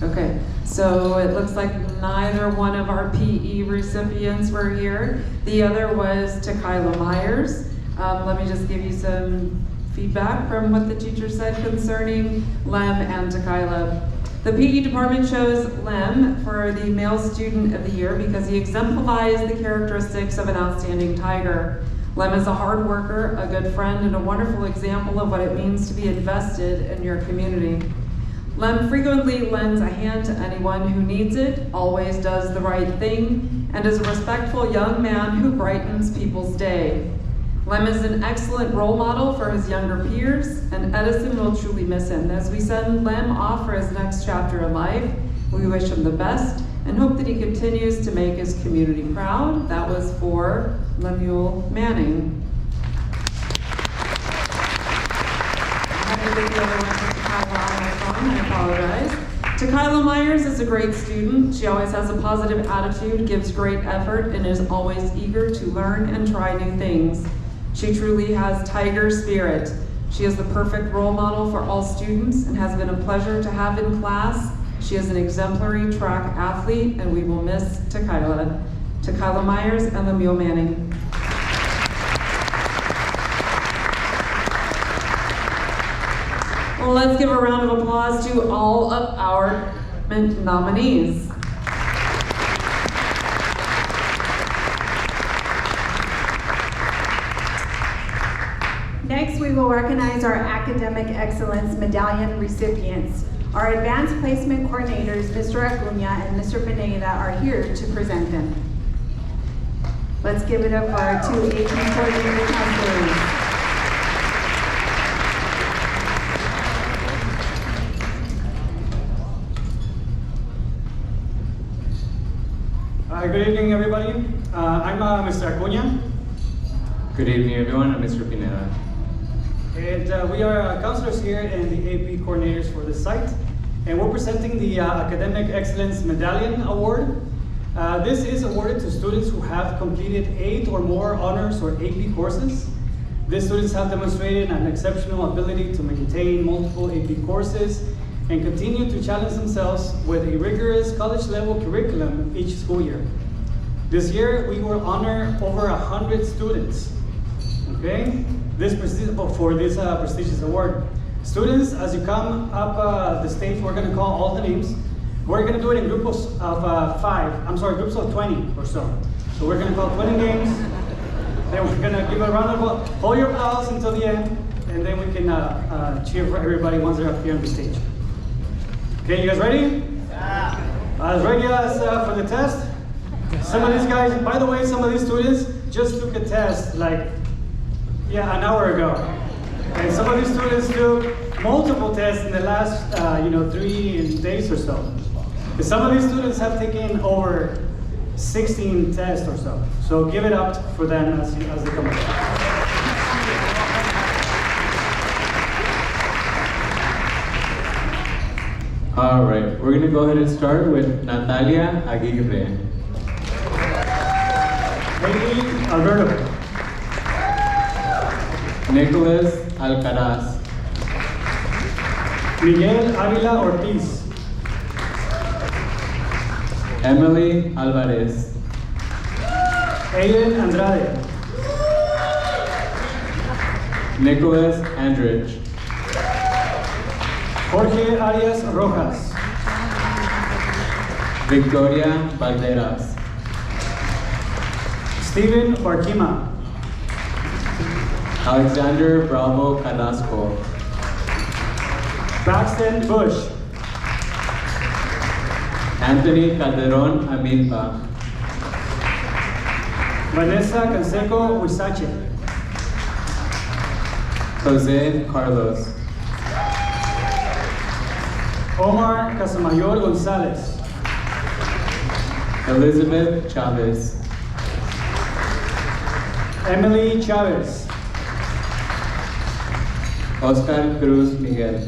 Okay, so it looks like neither one of our PE recipients were here. The other was Takayla Myers. Let me just give you some feedback from what the teacher said concerning Lem and Takayla. The PE department chose Lem for the Male Student of the Year because he exemplifies the characteristics of an outstanding Tiger. Lem is a hard worker, a good friend, and a wonderful example of what it means to be invested in your community. Lem frequently lends a hand to anyone who needs it, always does the right thing, and is a respectful young man who brightens people's day. Lem is an excellent role model for his younger peers, and Edison will truly miss him. As we send Lem off for his next chapter in life, we wish him the best and hope that he continues to make his community proud. That was for Lemuel Manning. I apologize. Takayla Myers is a great student. She always has a positive attitude, gives great effort, and is always eager to learn and try new things. She truly has Tiger spirit. She is the perfect role model for all students and has been a pleasure to have in class. She is an exemplary track athlete, and we will miss Takayla. Takayla Myers and Lemuel Manning. Well, let's give a round of applause to all of our nominees. Next, we will recognize our Academic Excellence Medallion recipients. Our advanced placement coordinators, Mr. Acuña and Mr. Pineda, are here to present them. Let's give it up for our two AP coordinator counselors. Good evening, everybody. I'm Mr. Acuña. Good evening, everyone. I'm Mr. Pineda. And we are counselors here and the AP coordinators for this site. And we're presenting the Academic Excellence Medallion Award. This is awarded to students who have completed 8 or more honors or AP courses. These students have demonstrated an exceptional ability to maintain multiple AP courses and continue to challenge themselves with a rigorous college-level curriculum each school year. This year, we will honor over 100 students, okay? For this prestigious award. Students, as you come up the stage, we're gonna call all the names. We're gonna do it in groups of groups of 20 or so. So we're gonna call 20 names, then we're gonna give a round of applause, hold your applause until the end, and then we can cheer for everybody once they're up here on the stage. Okay, you guys ready? Yeah. As ready as for the test? Some of these guys, by the way, some of these students just took a test like, an hour ago. And some of these students took multiple tests in the last, 3 days or so. And some of these students have taken over 16 tests or so. So give it up for them as they come up. All right, we're gonna go ahead and start with Natalia Aguirre. Haley Alberto. Nicholas Alcaraz. Miguel Avila Ortiz. Emily Alvarez. Aiden Andrade. Nicholas Andrich. Jorge Arias Rojas. Victoria Valderas. Steven Barquima. Alexander Bravo Carrasco. Paxton Bush. Anthony Calderon Amilpa. Vanessa Canseco Huizache. Jose Carlos. Omar Casamayor Gonzalez. Elizabeth Chavez. Emily Chavez. Oscar Cruz Miguel.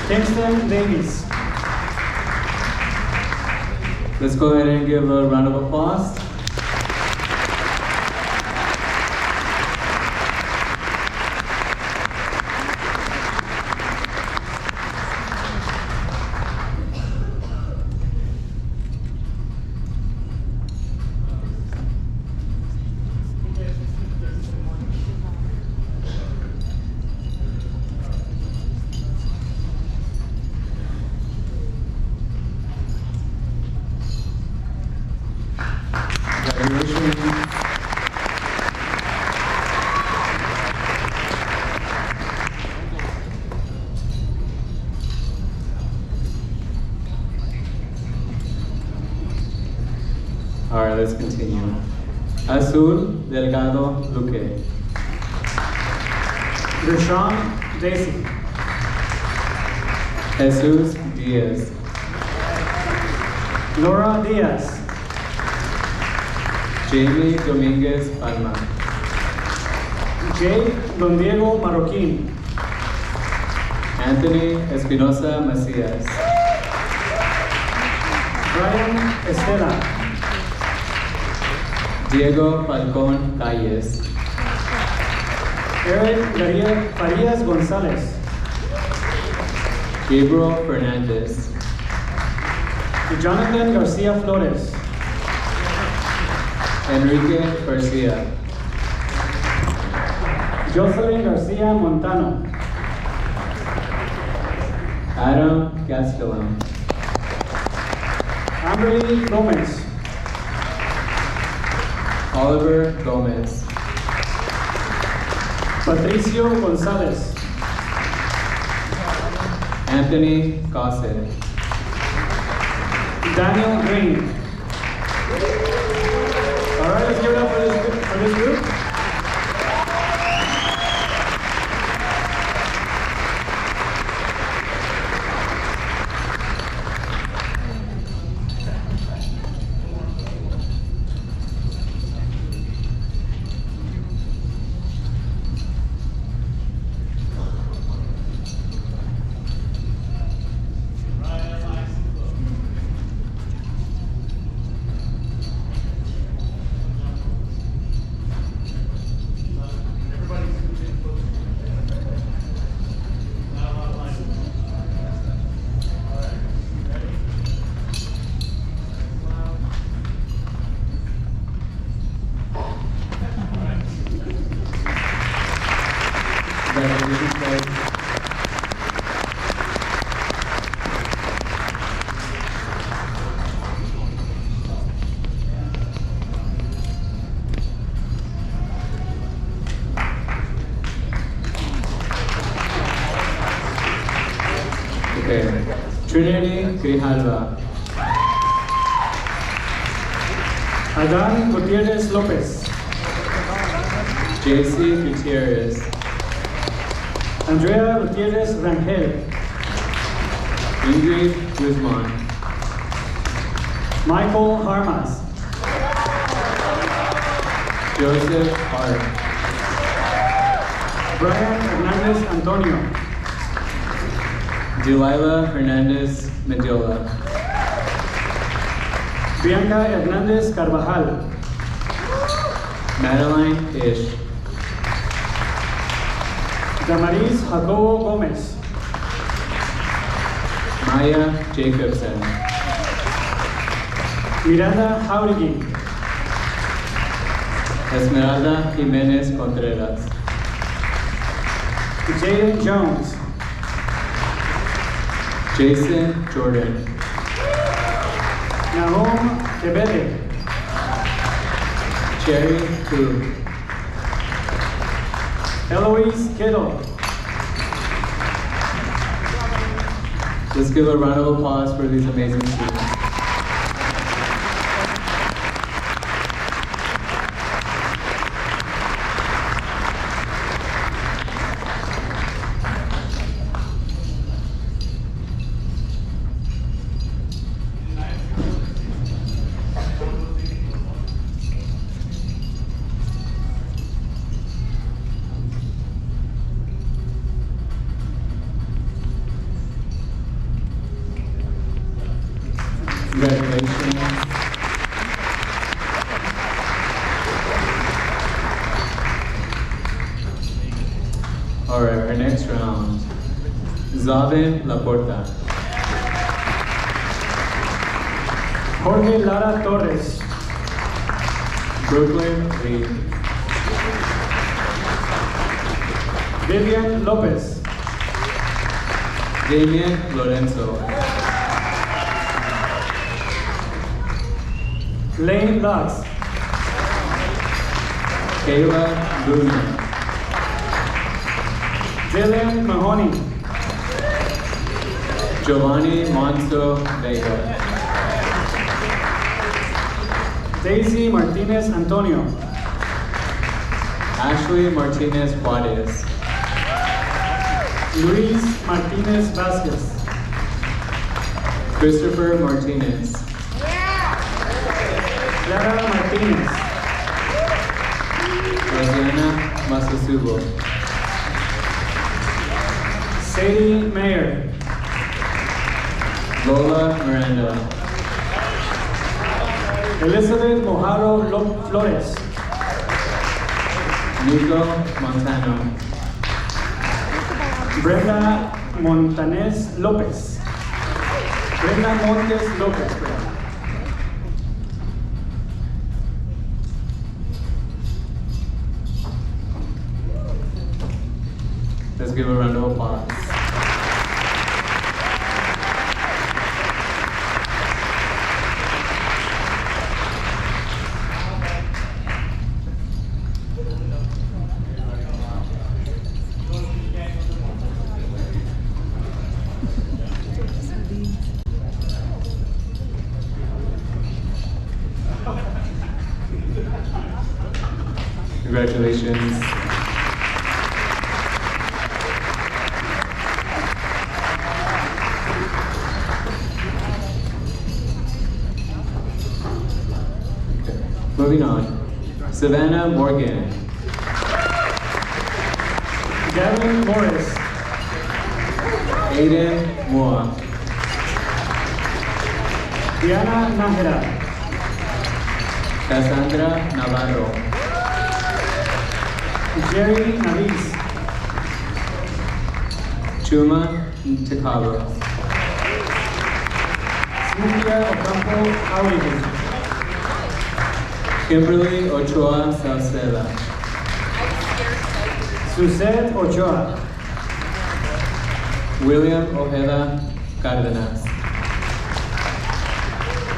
Kingston Davis. Let's go ahead and give a round of applause. All right, let's continue. Azul Delgado Luque. Rashawn Daisy. Jesus Diaz. Laura Diaz. Jamie Dominguez Palma. J. Don Diego Marroquín. Anthony Espinosa Macias. Brian Estela. Diego Falcón Calles. Eric Darío Farias González. Gabriel Fernandez. Jonathan Garcia Flores. Enrique Garcia. Jocelyn Garcia Montano. Adam Gastelum. Amberly Gomez. Oliver Gomez. Patricio González. Anthony Gossett. Daniel Green. All right, let's give it up for this group. Congratulations, guys. Okay, Trinity Grijalva. Adán Gutierrez Lopez. JC Gutierrez. Andrea Gutierrez Rangel. Ingrid Guzman. Michael Harmas. Joseph Hart. Brian Hernandez Antonio. Delilah Hernandez Mendiola. Bianca Hernandez Carvajal. Madeline Ish. Damaris Jacobo Gomez. Maya Jacobson. Miranda Jauregui. Esmeralda Jimenez Contreras. Jaden Jones. Jason Jordan. Nahum Kebede. Cherry Hu. Eloise Kittle. Let's give a round of applause for these amazing students. Congratulations. All right, our next round. Zavin Laporta. Jorge Lara Torres. Brooklyn Lee. Vivian Lopez. Damian Lorenzo. Lane Lux. Kayla Luna. Dylan Mahoney. Giovanni Monzo Vega. Daisy Martinez Antonio. Ashley Martinez Juarez. Luis Martinez Vasquez. Christopher Martinez. Clara Martinez. Rosiana Masasubo. Sadie Mayer. Lola Miranda. Elizabeth Mojaro Flores. Nico Montano. Brenda Montanez Lopez. Brenda Montes Lopez. Let's give a round of applause. Congratulations. Moving on, Savannah Morgan. Gavin Morris. Aiden Moore. Diana Nájera. Cassandra Navarro. Jerry Navis. Chuma Takalo. Cynthia Ocampo Aurigen. Kimberly Ochoa Salceda. Suzette Ochoa. William Ojeda Cardenas.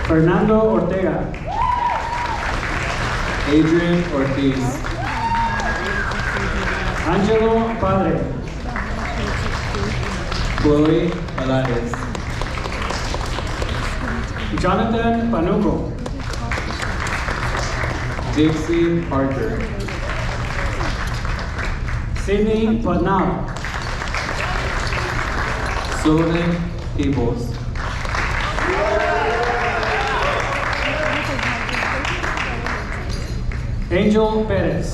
Fernando Ortega. Adrian Ortiz. Angelo Padre. Chloe Alares. Jonathan Panuco. Dixie Parker. Sydney Patnau. Sullivan Peebles. Angel Perez.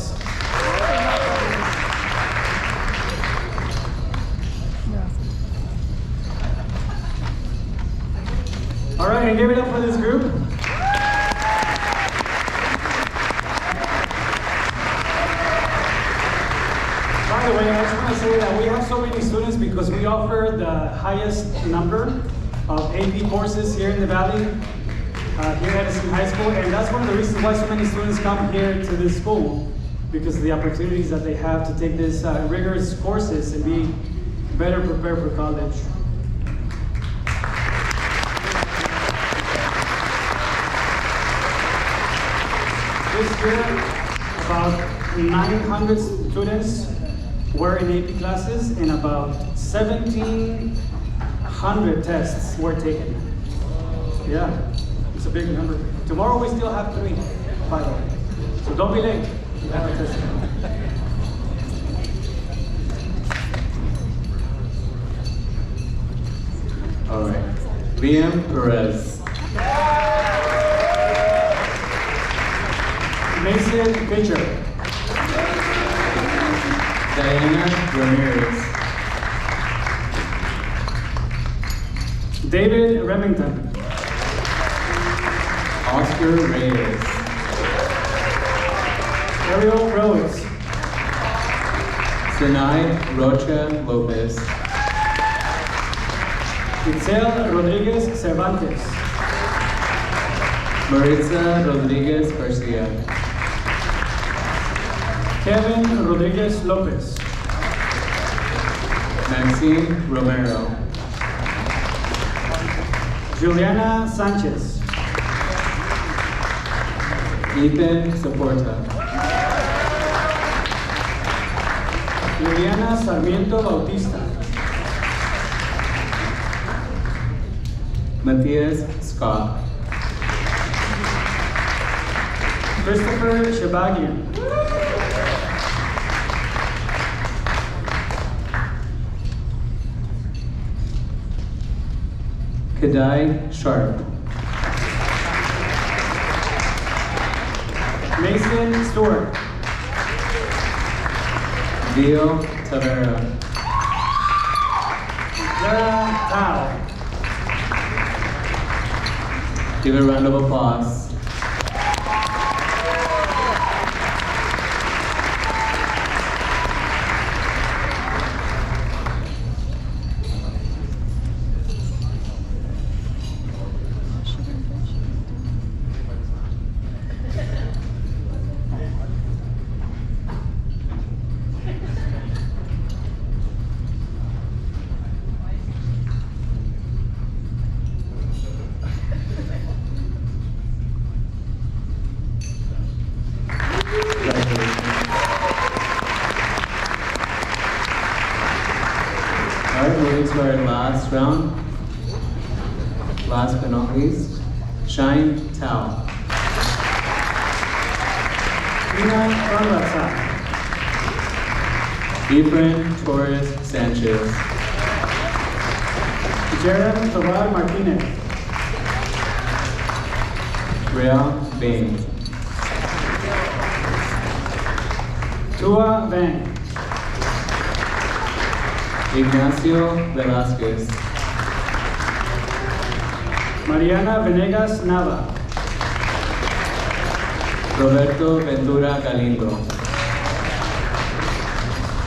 All right, and give it up for this group. By the way, I just want to say that we have so many students because we offer the highest number of AP courses here in the Valley, here at Edison High School, and that's one of the reasons why so many students come here to this school, because of the opportunities that they have to take these rigorous courses and be better prepared for college. This year, about 900 students were in AP classes and about 1,700 tests were taken. Yeah, it's a big number. Tomorrow we still have 3, by the way. So don't be late. You have a test. All right. Liam Perez. Mason Pitcher. Diana Ramirez. David Remington. Oscar Reyes. Ariel Rhodes. Sinai Rocha Lopez. Itzel Rodriguez Cervantes. Maritza Rodriguez Garcia. Kevin Rodriguez Lopez. Maxine Romero. Juliana Sanchez. Ethan Saporta. Juliana Sarmiento Bautista. Matthias Scott. Christopher Shabagian. Kadai Sharp. Mason Stewart. Dio Tavera. Zara Tao. Give a round of applause. Alright, moving to our last round. Last but not least, Shine Tao. Ina Ramratza. Efrain Torres Sanchez. Jerem Tovar Martinez. Real Bing. Tua Vang. Ignacio Velasquez. Mariana Venegas Nava. Roberto Ventura Galindo.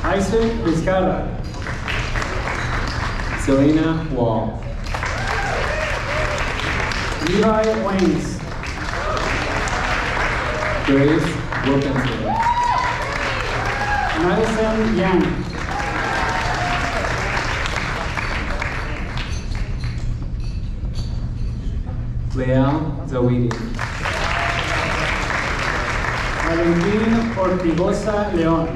Isaac Vizcarra. Selena Wall. Levi Waynes. Grace Wilkinson. Madison Yang. Leal Zawidi. Valentín Ortigosa León.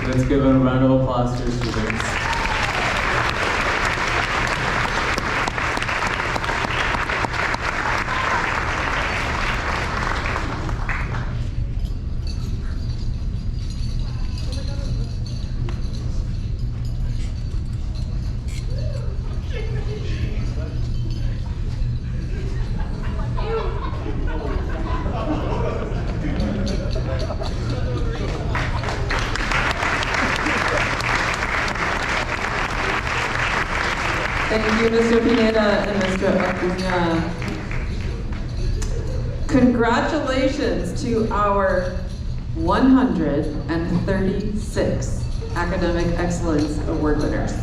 Let's give a round of applause to the students. Thank you, Mr. Pineda and Mr. Acuña. Congratulations to our 136 Academic Excellence Award winners.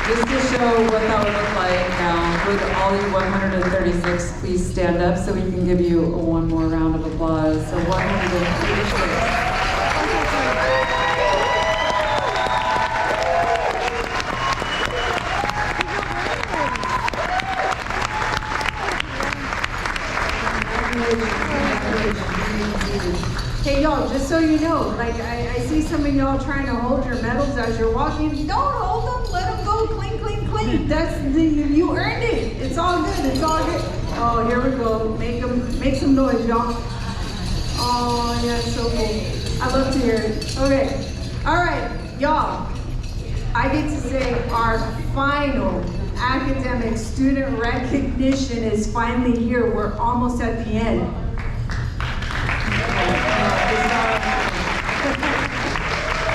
Just to show what that would look like now, would all you 136 please stand up so we can give you one more round of applause. So 136. Hey y'all, just so you know, like I see some of y'all trying to hold your medals as you're walking. Don't hold them, let them go, clink, clink, clink. That's you earned it. It's all good, it's all good. Oh, here we go. Make some noise, y'all. Oh, yeah, it's so cool. I love to hear it. Okay, all right, y'all. I get to say our final academic student recognition is finally here. We're almost at the end.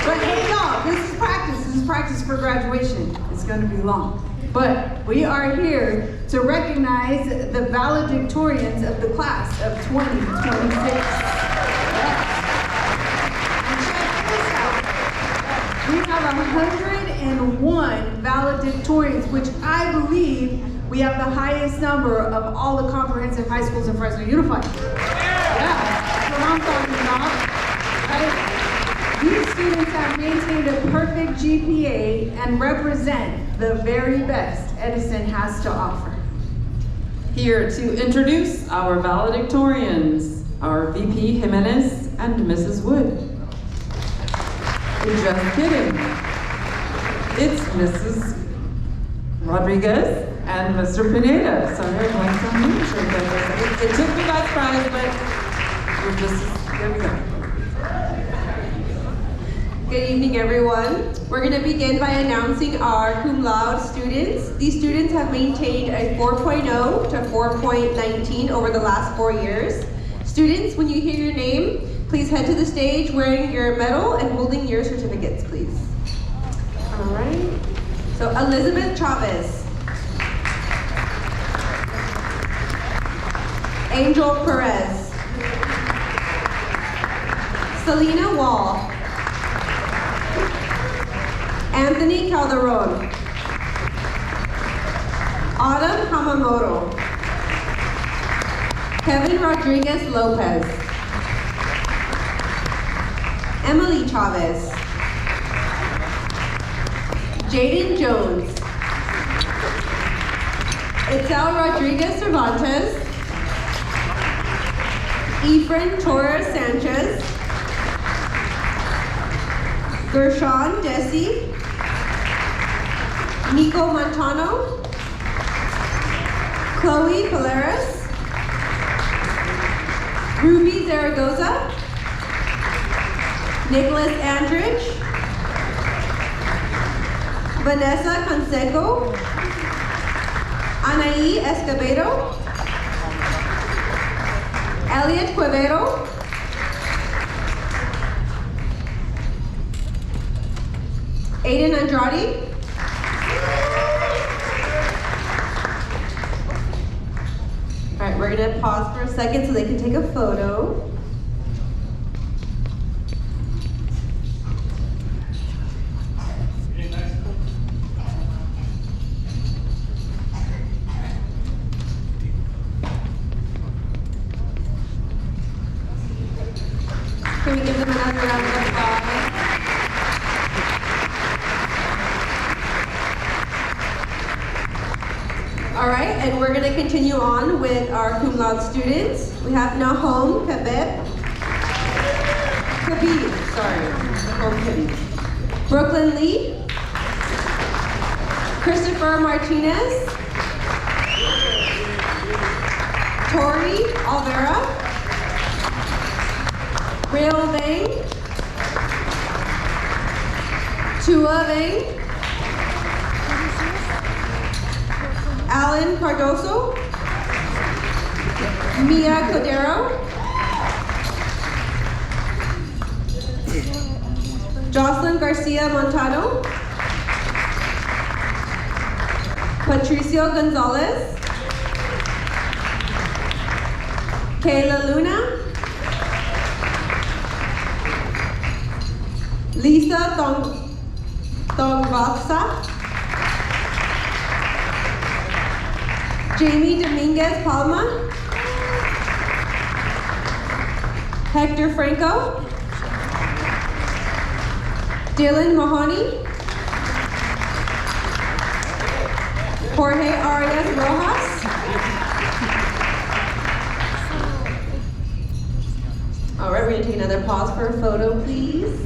But hey y'all, this is practice. This is practice for graduation. It's gonna be long. But we are here to recognize the valedictorians of the class of 2026. And check this out. We have 101 valedictorians, which I believe we have the highest number of all the comprehensive high schools in Fresno Unified. Yeah, that's what I'm talking about. Right? These students have maintained a perfect GPA and represent the very best Edison has to offer. Here to introduce our valedictorians, our VP Jimenez and Mrs. Wood. Just kidding. It's Mrs. Rodriguez and Mr. Pineda. Sorry, I'm going to move. It took me by surprise, but we're just, here we go. Good evening, everyone. We're going to begin by announcing our cum laude students. These students have maintained a 4.0 to 4.19 over the last 4 years. Students, when you hear your name, please head to the stage wearing your medal and holding your certificates, please. All right. So Elizabeth Chavez. Angel Perez. Selena Wall. Anthony Calderon. Autumn Hamamoto. Kevin Rodriguez Lopez. Emily Chavez. Jaden Jones. Itzel Rodriguez Cervantes. Efrain Torres Sanchez. Gershon Desi. Nico Montano. Chloe Polaris, Ruby Zaragoza, Nicholas Andrich, Vanessa Conseco, Anaí Escobedo, Elliot Quevedo, Aiden Andrade, all right, we're gonna pause for a second so they can take a photo. Can we give them another round of applause? All right, and we're gonna continue on with our cum laude students. We have Nahom Kabib, Brooklyn Lee, Christopher Martinez, Tori Alvera, Rail Vang, Tua Vang, Alan Cardoso, Mia Cordero, Jocelyn Garcia Montano, Patricio Gonzalez, Kayla Luna, Lisa Thongvasa, Jamie Dominguez Palma, Hector Franco, Dylan Mahoney, Jorge Arias Rojas, all right, we're gonna take another pause for a photo, please.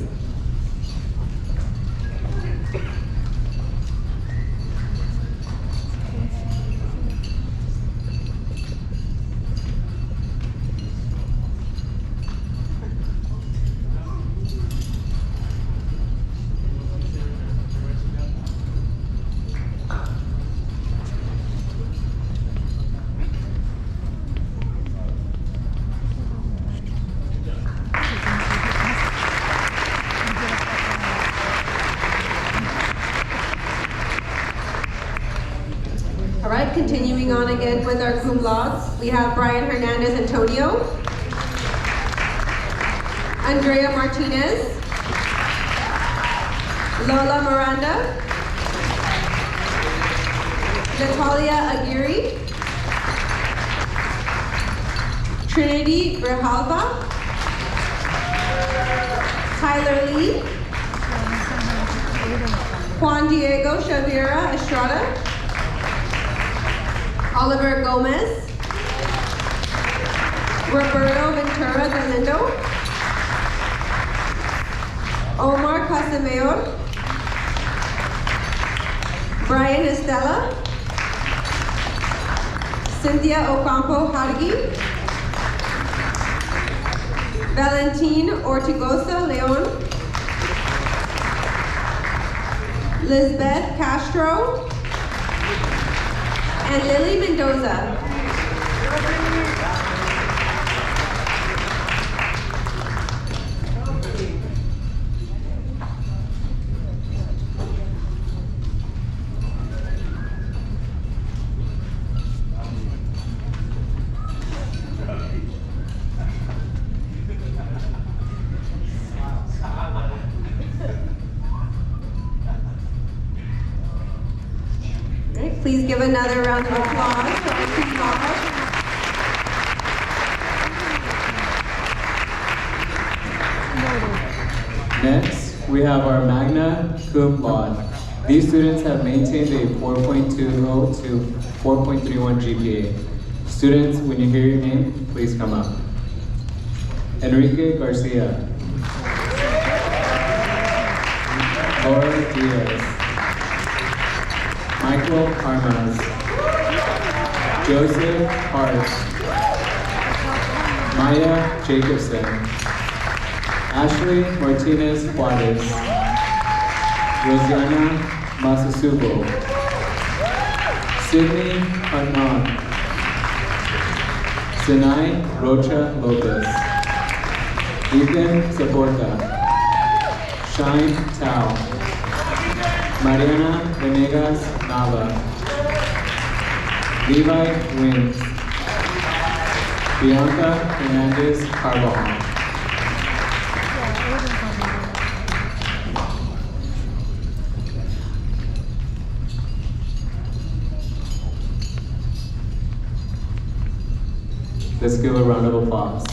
Continuing on again with our cum laudes, we have Brian Hernandez Antonio, Andrea Martinez, Lola Miranda, Natalia Aguirre, Trinity Grijalva, Tyler Lee, Juan Diego Shavira Estrada, Oliver Gomez, Roberto Ventura Galindo, Omar Casamayor, Brian Estella, Cynthia Ocampo Hargi, Valentin Ortigosa Leon, Lisbeth Castro, and Lily Mendoza. Please give another round of applause for our cum laude. Next, we have our magna cum laude. These students have maintained a 4.20 to 4.31 GPA. Students, when you hear your name, please come up. Enrique Garcia. Laura Diaz. Michael Armas, Joseph Hart, Maya Jacobson, Ashley Martinez Juarez, Rosiana Masasubo, Sydney Arnon, Sinai Rocha Lopez, Ethan Zaporta, Shine Tao, Mariana Venegas Nava, Levi Wins, Bianca Hernandez Carvajal. Let's give a round of applause.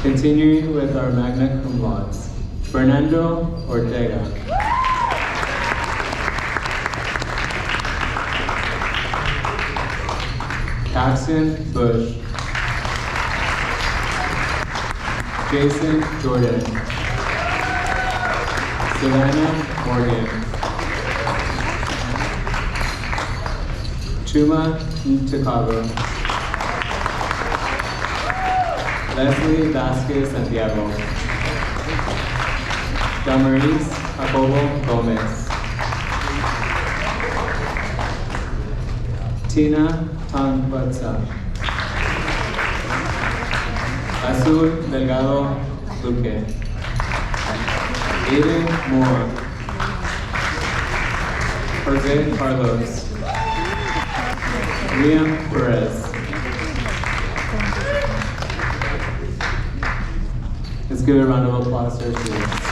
Continuing with our magna cum laudes, Fernando Ortega, Paxton Bush, Jason Jordan, Savannah Morgan, Chuma Ntakago, Leslie Vasquez Santiago, Damaris Jacobo Gomez, Tina Tanbatsa, Azul Delgado Luque, Aiden Moore, Jose Carlos, Liam Perez. Let's give a round of applause to our students.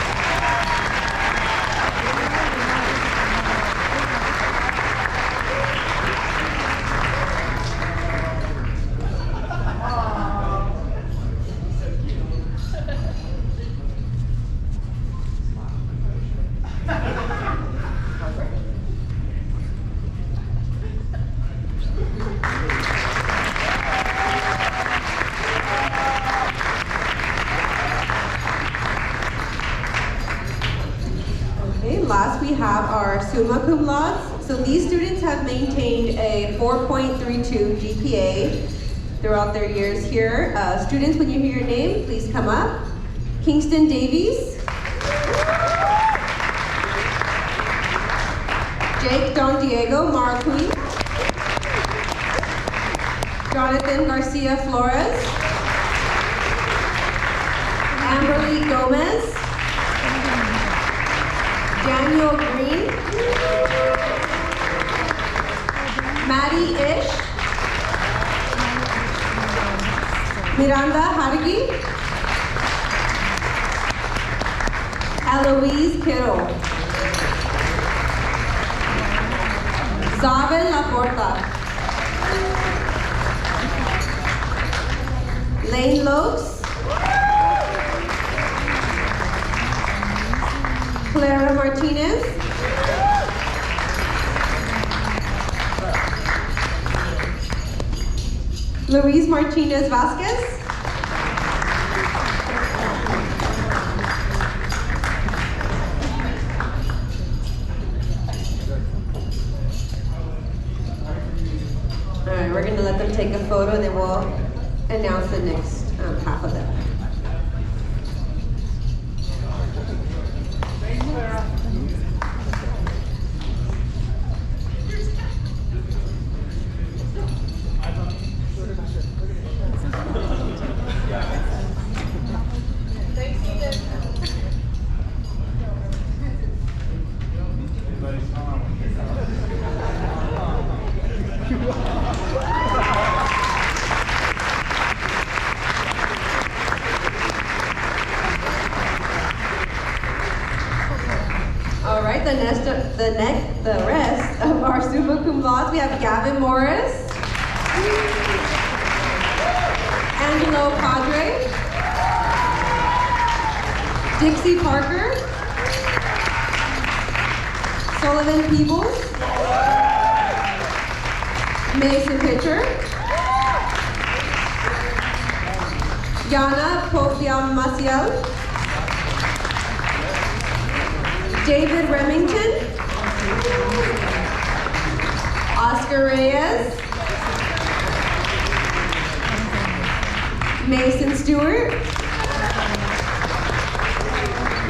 Last, we have our summa cum laudes. So these students have maintained a 4.32 GPA throughout their years here. Students, when you hear your name, please come up. Kingston Davies. Jake Don Diego Marquis. Jonathan Garcia Flores. Amberly Gomez. Daniel Green, Maddie Ish, Miranda Hargi, Eloise Kittle, Zaven Laporta, Lane Lopes, Clara Martinez, Luis Martinez Vasquez, all right, we're going to let them take a photo, then we'll announce the next half of them. we have Gavin Morris, Angelo Padre, Dixie Parker, Sullivan Peebles, Mason Pitcher, Yana Pofiam Maciel, David Remington, Oscar Reyes, Mason Stewart,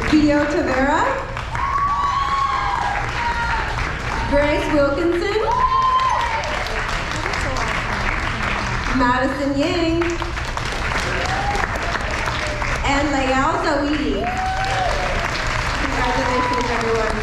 Gio Tavera, Grace Wilkinson, Madison Yang, and Layal Zawidi. Congratulations, everyone.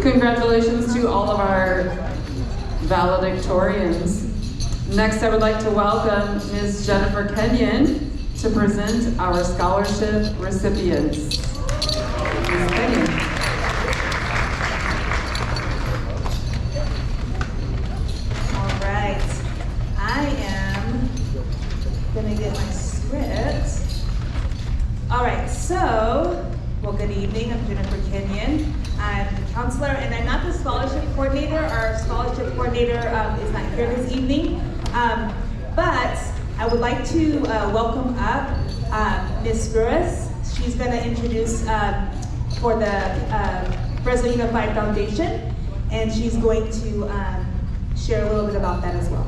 Congratulations to all of our valedictorians. Next, I would like to welcome Ms. Jennifer Kenyon to present our scholarship recipients. Ms. Kenyon. All right, I am gonna get my script. All right, so, well, good evening, I'm Jennifer Kenyon. I'm the counselor, and I'm not the scholarship coordinator. Our scholarship coordinator is not here this evening. But I would like to welcome up Ms. Burris. She's going to introduce for the Fresno Unified Foundation, and she's going to share a little bit about that as well.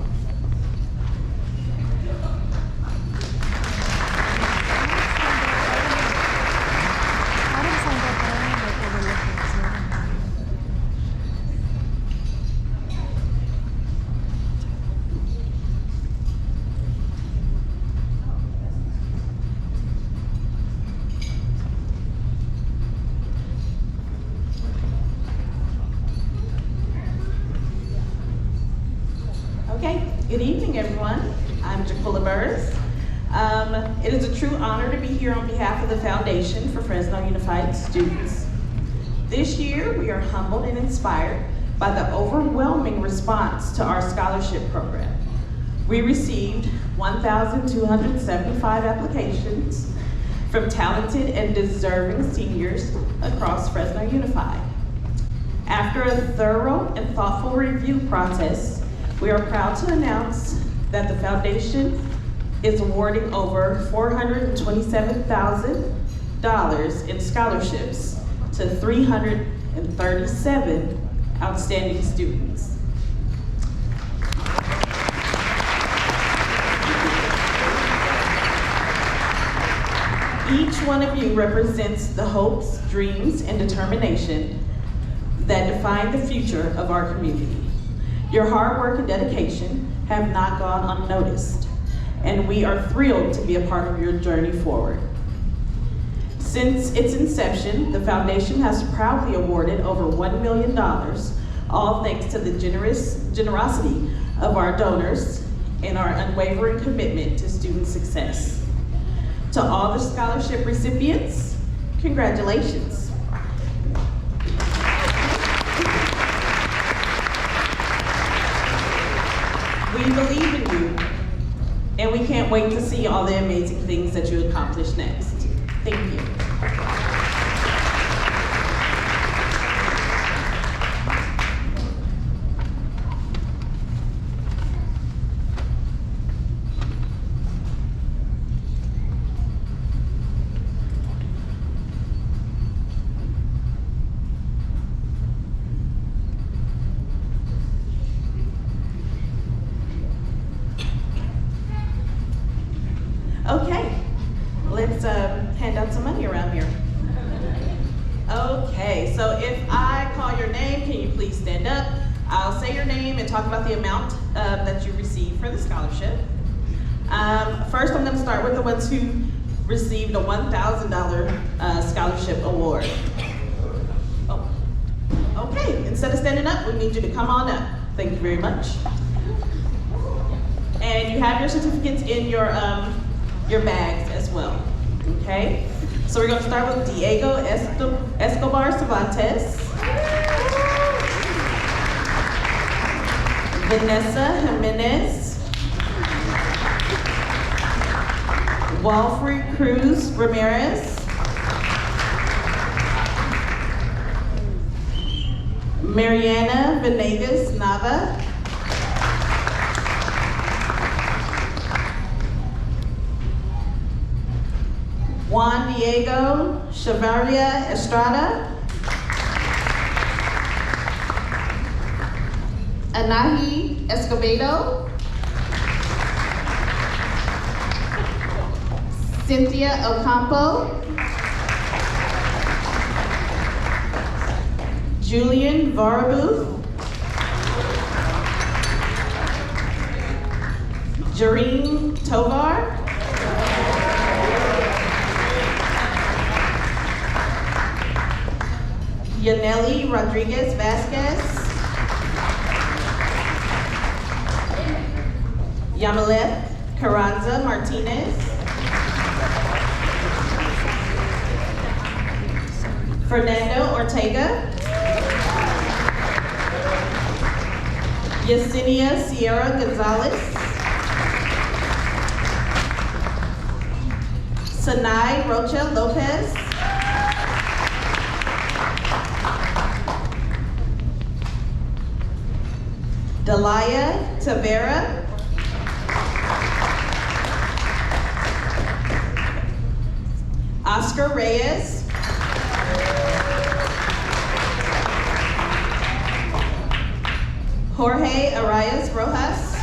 Good evening, everyone. I'm Jaquilla Burris. It is a true honor to be here on behalf of the Foundation for Fresno Unified Students. This year, we are humbled and inspired by the overwhelming response to our scholarship program. We received 1,275 applications from talented and deserving seniors across Fresno Unified. After a thorough and thoughtful review process, we are proud to announce that the Foundation is awarding over $427,000 in scholarships to 337 outstanding students. Each one of you represents the hopes, dreams, and determination that define the future of our community. Your hard work and dedication have not gone unnoticed, and we are thrilled to be a part of your journey forward. Since its inception, the Foundation has proudly awarded over $1 million, all thanks to the generosity of our donors and our unwavering commitment to student success. To all the scholarship recipients, congratulations. We believe in you, and we can't wait to see all the amazing things that you accomplish next. Thank you. Okay, let's hand out some money around here. Okay, so if I call your name, can you please stand up? I'll say your name and talk about the amount that you received for the scholarship. First, I'm going to start with the ones who received a $1,000 scholarship award. Oh. Okay, instead of standing up, we need you to come on up. Thank you very much. And you have your certificates in your bags as well. Okay? So we're going to start with Diego Escobar Cervantes, Vanessa Jimenez, Walfrey Cruz Ramirez, Mariana Venegas Nava, Juan Diego Chavaria Estrada, Anahi Escobedo, Cynthia Ocampo, Julian Varabuth, Jareen Tovar, Yaneli Rodriguez Vasquez, Yamaleth Carranza Martinez, Fernando Ortega, Yesenia Sierra Gonzalez, Sanai Rocha Lopez, Delia Tavera, Oscar Reyes, Jorge Arias Rojas,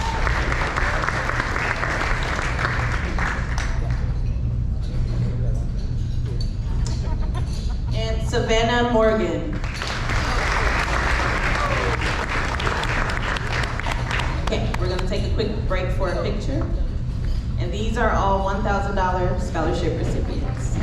and Savannah Morgan. Okay, we're going to take a quick break for a picture. And these are all $1,000 scholarship recipients.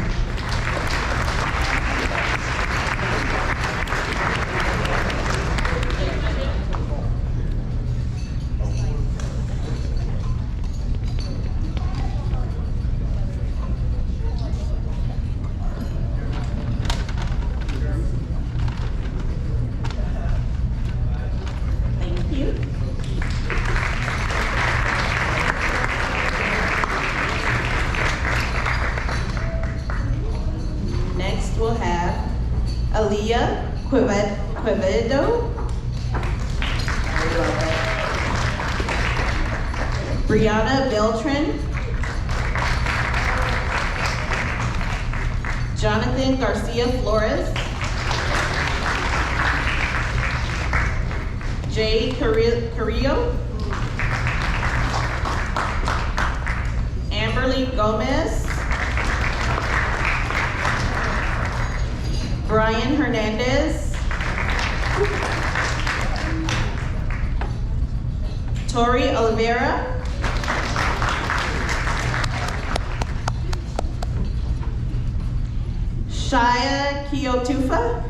Thank you. Next, we'll have Aaliyah Quevedo, Brianna Beltran, Jonathan Garcia Flores, Jay Carrillo, Amberly Gomez, Brian Hernandez, Tori Oliveira, Shia Kiotufa,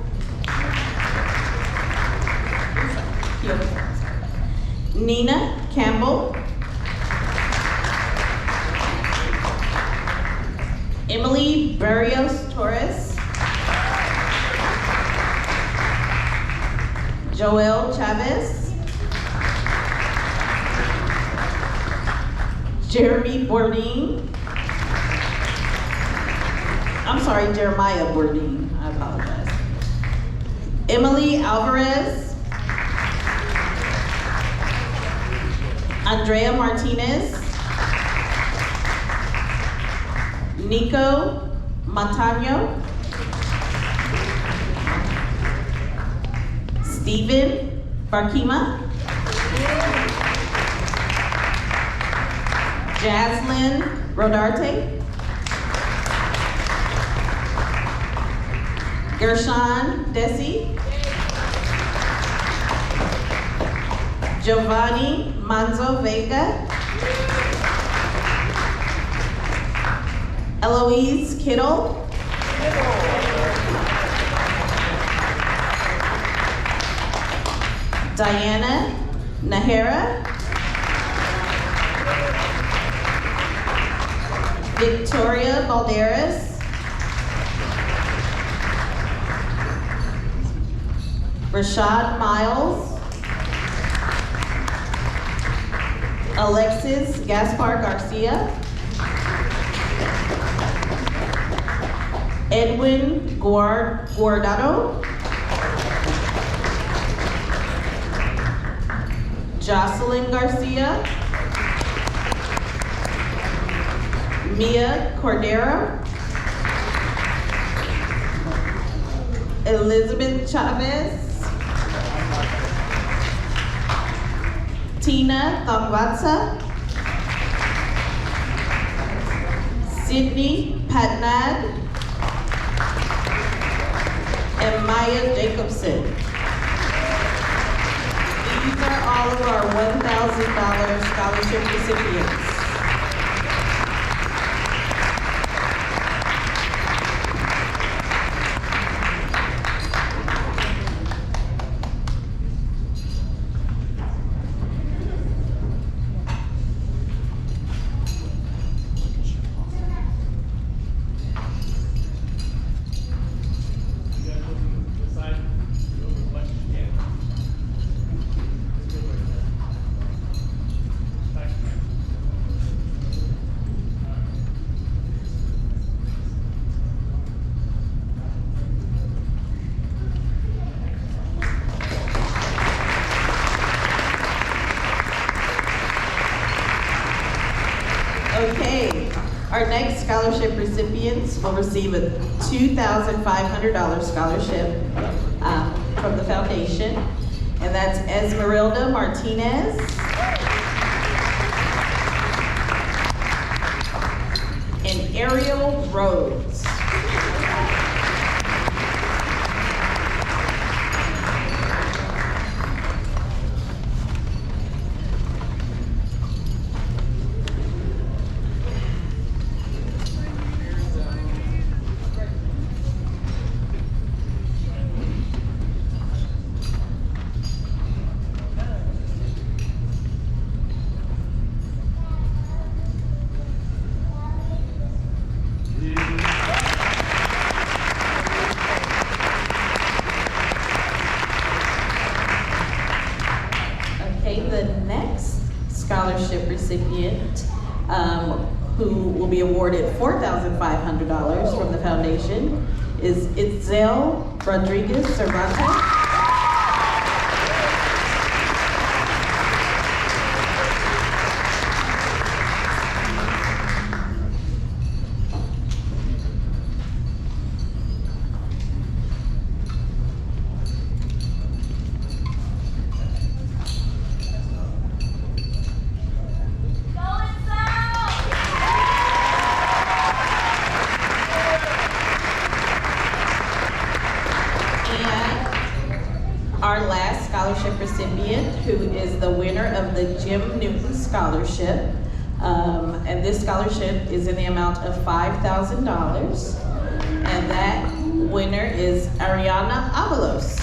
Nina Campbell, Emily Barrios Torres, Joel Chavez, Jeremy Bourdin, I'm sorry, Jeremiah Bourdin, I apologize. Emily Alvarez, Andrea Martinez, Nico Montano, Stephen Barkima, Jaslyn Rodarte. Gershon Desi. Giovanni Manzo Vega. Eloise Kittle. Diana Nahara. Victoria Balderas. Rashad Miles. Alexis Gaspar Garcia. Edwin Guardado. Jocelyn Garcia. Mia Cordero. Elizabeth Chavez. Tina Thongvatsa. Sydney Patnad. And Maya Jacobson. These are all of our $1,000 scholarship recipients. Okay, our next scholarship recipients will receive a $2,500 scholarship from the foundation, and that's Esmeralda Martinez, and Ariel Rhodes. Scholarship recipient who will be awarded $4,500 from the foundation is Itzel Rodriguez Cervantes. Our last scholarship recipient, who is the winner of the Jim Newton Scholarship, and this scholarship is in the amount of $5,000, and that winner is Ariana Avalos.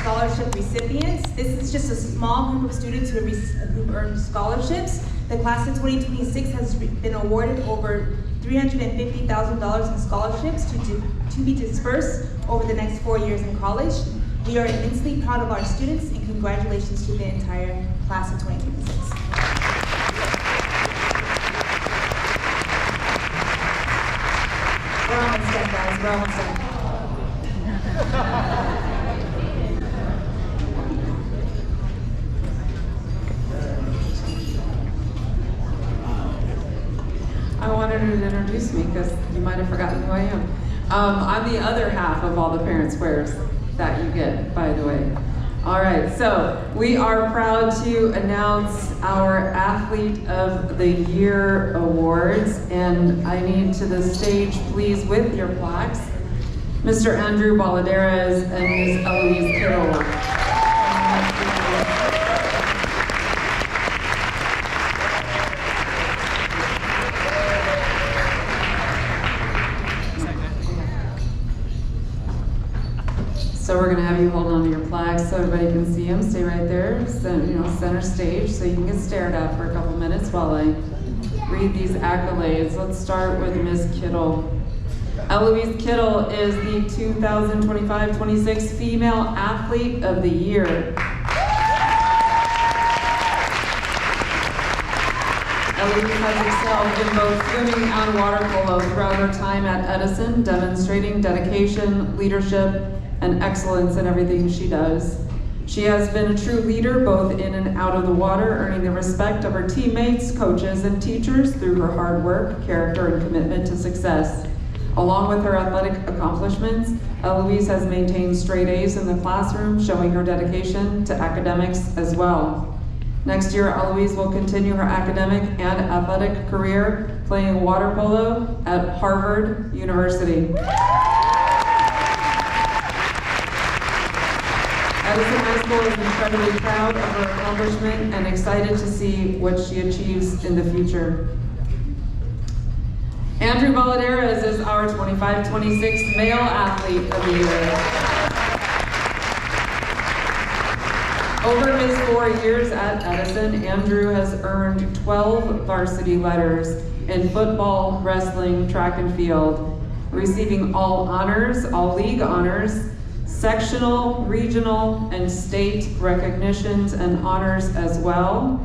Scholarship recipients. This is just a small group of students who earned scholarships. The class of 2026 has been awarded over $350,000 in scholarships to be dispersed over the next 4 years in college. We are immensely proud of our students and congratulations to the entire class of 2026. We're almost done, guys. We're almost done. I wanted her to introduce me because you might have forgotten who I am. I'm the other half of all the parent squares that you get, by the way. All right, so we are proud to announce our Athlete of the Year awards, and I need to the stage, please, with your plaques, Mr. Andrew Baladeras and Ms. Eloise Kittle. So we're gonna have you hold on to your plaques so everybody can see them. Stay right there, center stage, so you can get stared at for a couple minutes while I read these accolades. Let's start with Ms. Kittle. Eloise Kittle is the 2025-26 Female Athlete of the Year. Eloise has excelled in both swimming and water polo throughout her time at Edison, demonstrating dedication, leadership, and excellence in everything she does. She has been a true leader both in and out of the water, earning the respect of her teammates, coaches, and teachers through her hard work, character, and commitment to success. Along with her athletic accomplishments, Eloise has maintained straight A's in the classroom, showing her dedication to academics as well. Next year, Eloise will continue her academic and athletic career playing water polo at Harvard University. Edison High School is incredibly proud of her accomplishment and excited to see what she achieves in the future. Andrew Baladeras is our 25-26 Male Athlete of the Year. Over his 4 years at Edison, Andrew has earned 12 varsity letters in football, wrestling, track and field, receiving all honors, all league honors, sectional, regional, and state recognitions and honors as well.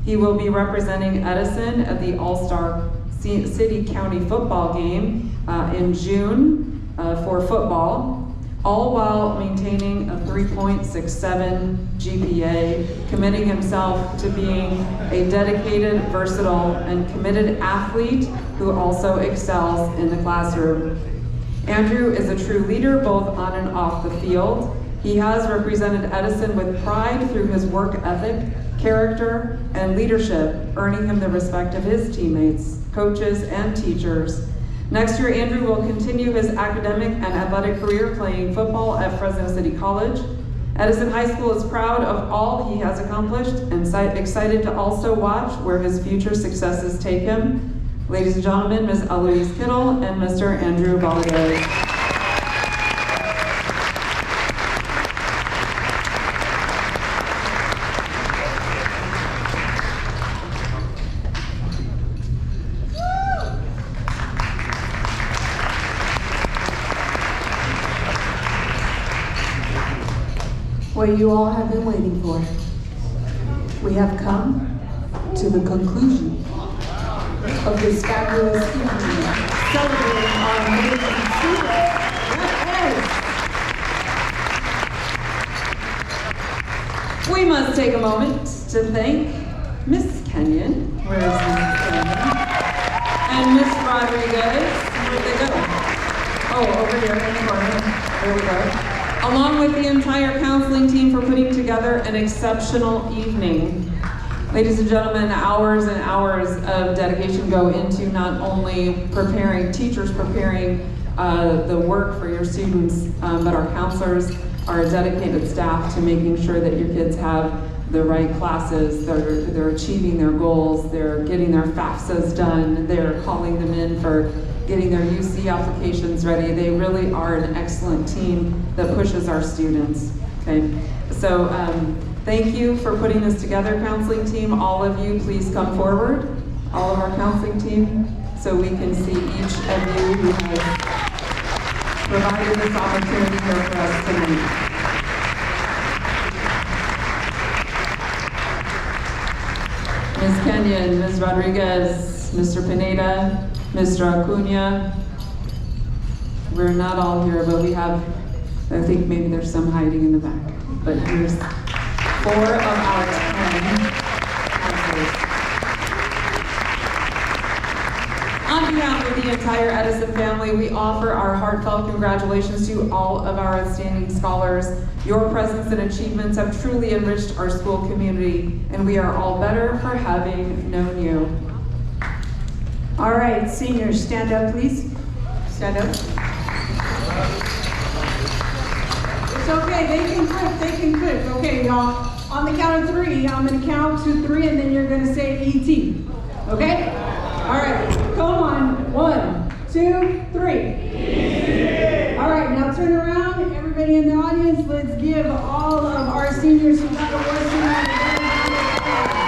He will be representing Edison at the All-Star City County football game in June for football, all while maintaining a 3.67 GPA, committing himself to being a dedicated, versatile, and committed athlete who also excels in the classroom. Andrew is a true leader both on and off the field. He has represented Edison with pride through his work ethic, character, and leadership, earning him the respect of his teammates, coaches, and teachers. Next year, Andrew will continue his academic and athletic career playing football at Fresno City College. Edison High School is proud of all he has accomplished and excited to also watch where his future successes take him. Ladies and gentlemen, Ms. Eloise Kittle and Mr. Andrew Baladeras. What you all have been waiting for. We have come to the conclusion of this fabulous evening, celebrating our amazing students. We must take a moment to thank Miss Kenyon, where is Miss Kenyon? And Miss Rodriguez, where'd they go? Oh, over here in the corner, there we go. Along with the entire counseling team for putting together an exceptional evening. Ladies and gentlemen, hours and hours of dedication go into not only preparing teachers, preparing the work for your students, but our counselors are a dedicated staff to making sure that your kids have the right classes, they're achieving their goals, they're getting their FAFSAs done, they're calling them in for getting their UC applications ready. They really are an excellent team that pushes our students, okay? So thank you for putting this together, counseling team. All of you, please come forward, all of our counseling team, so we can see each of you who has provided this opportunity here for us tonight. Ms. Kenyon, Ms. Rodriguez, Mr. Pineda, Mr. Acuna. We're not all here, but we have, I think maybe there's some hiding in the back. But here's 4 of our 10 counselors. On behalf of the entire Edison family, we offer our heartfelt congratulations to all of our outstanding scholars. Your presence and achievements have truly enriched our school community, and we are all better for having known you. All right, seniors, stand up, please. Stand up. It's okay, they can clip. Okay, y'all. On the count of 3, I'm gonna count to 3, and then you're gonna say ET. Okay? All right, come on. 1, 2, 3. All right, now turn around. Everybody in the audience, let's give all of our seniors who got awards tonight a very round of applause.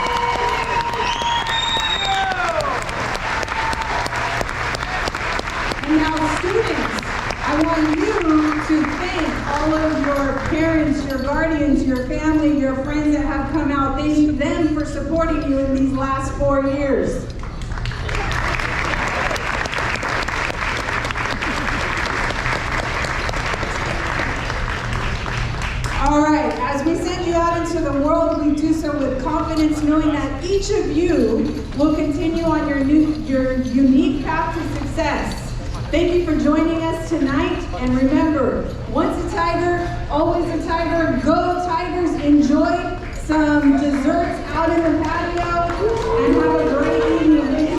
And now, students, I want you to thank all of your parents, your guardians, your family, your friends that have come out. Thank them for supporting you in these last 4 years. All right, as we send you out into the world, we do so with confidence, knowing that each of you will continue on your unique path to success. Thank you for joining us tonight, and remember, once a tiger, always a tiger. Go Tigers! Enjoy some desserts out in the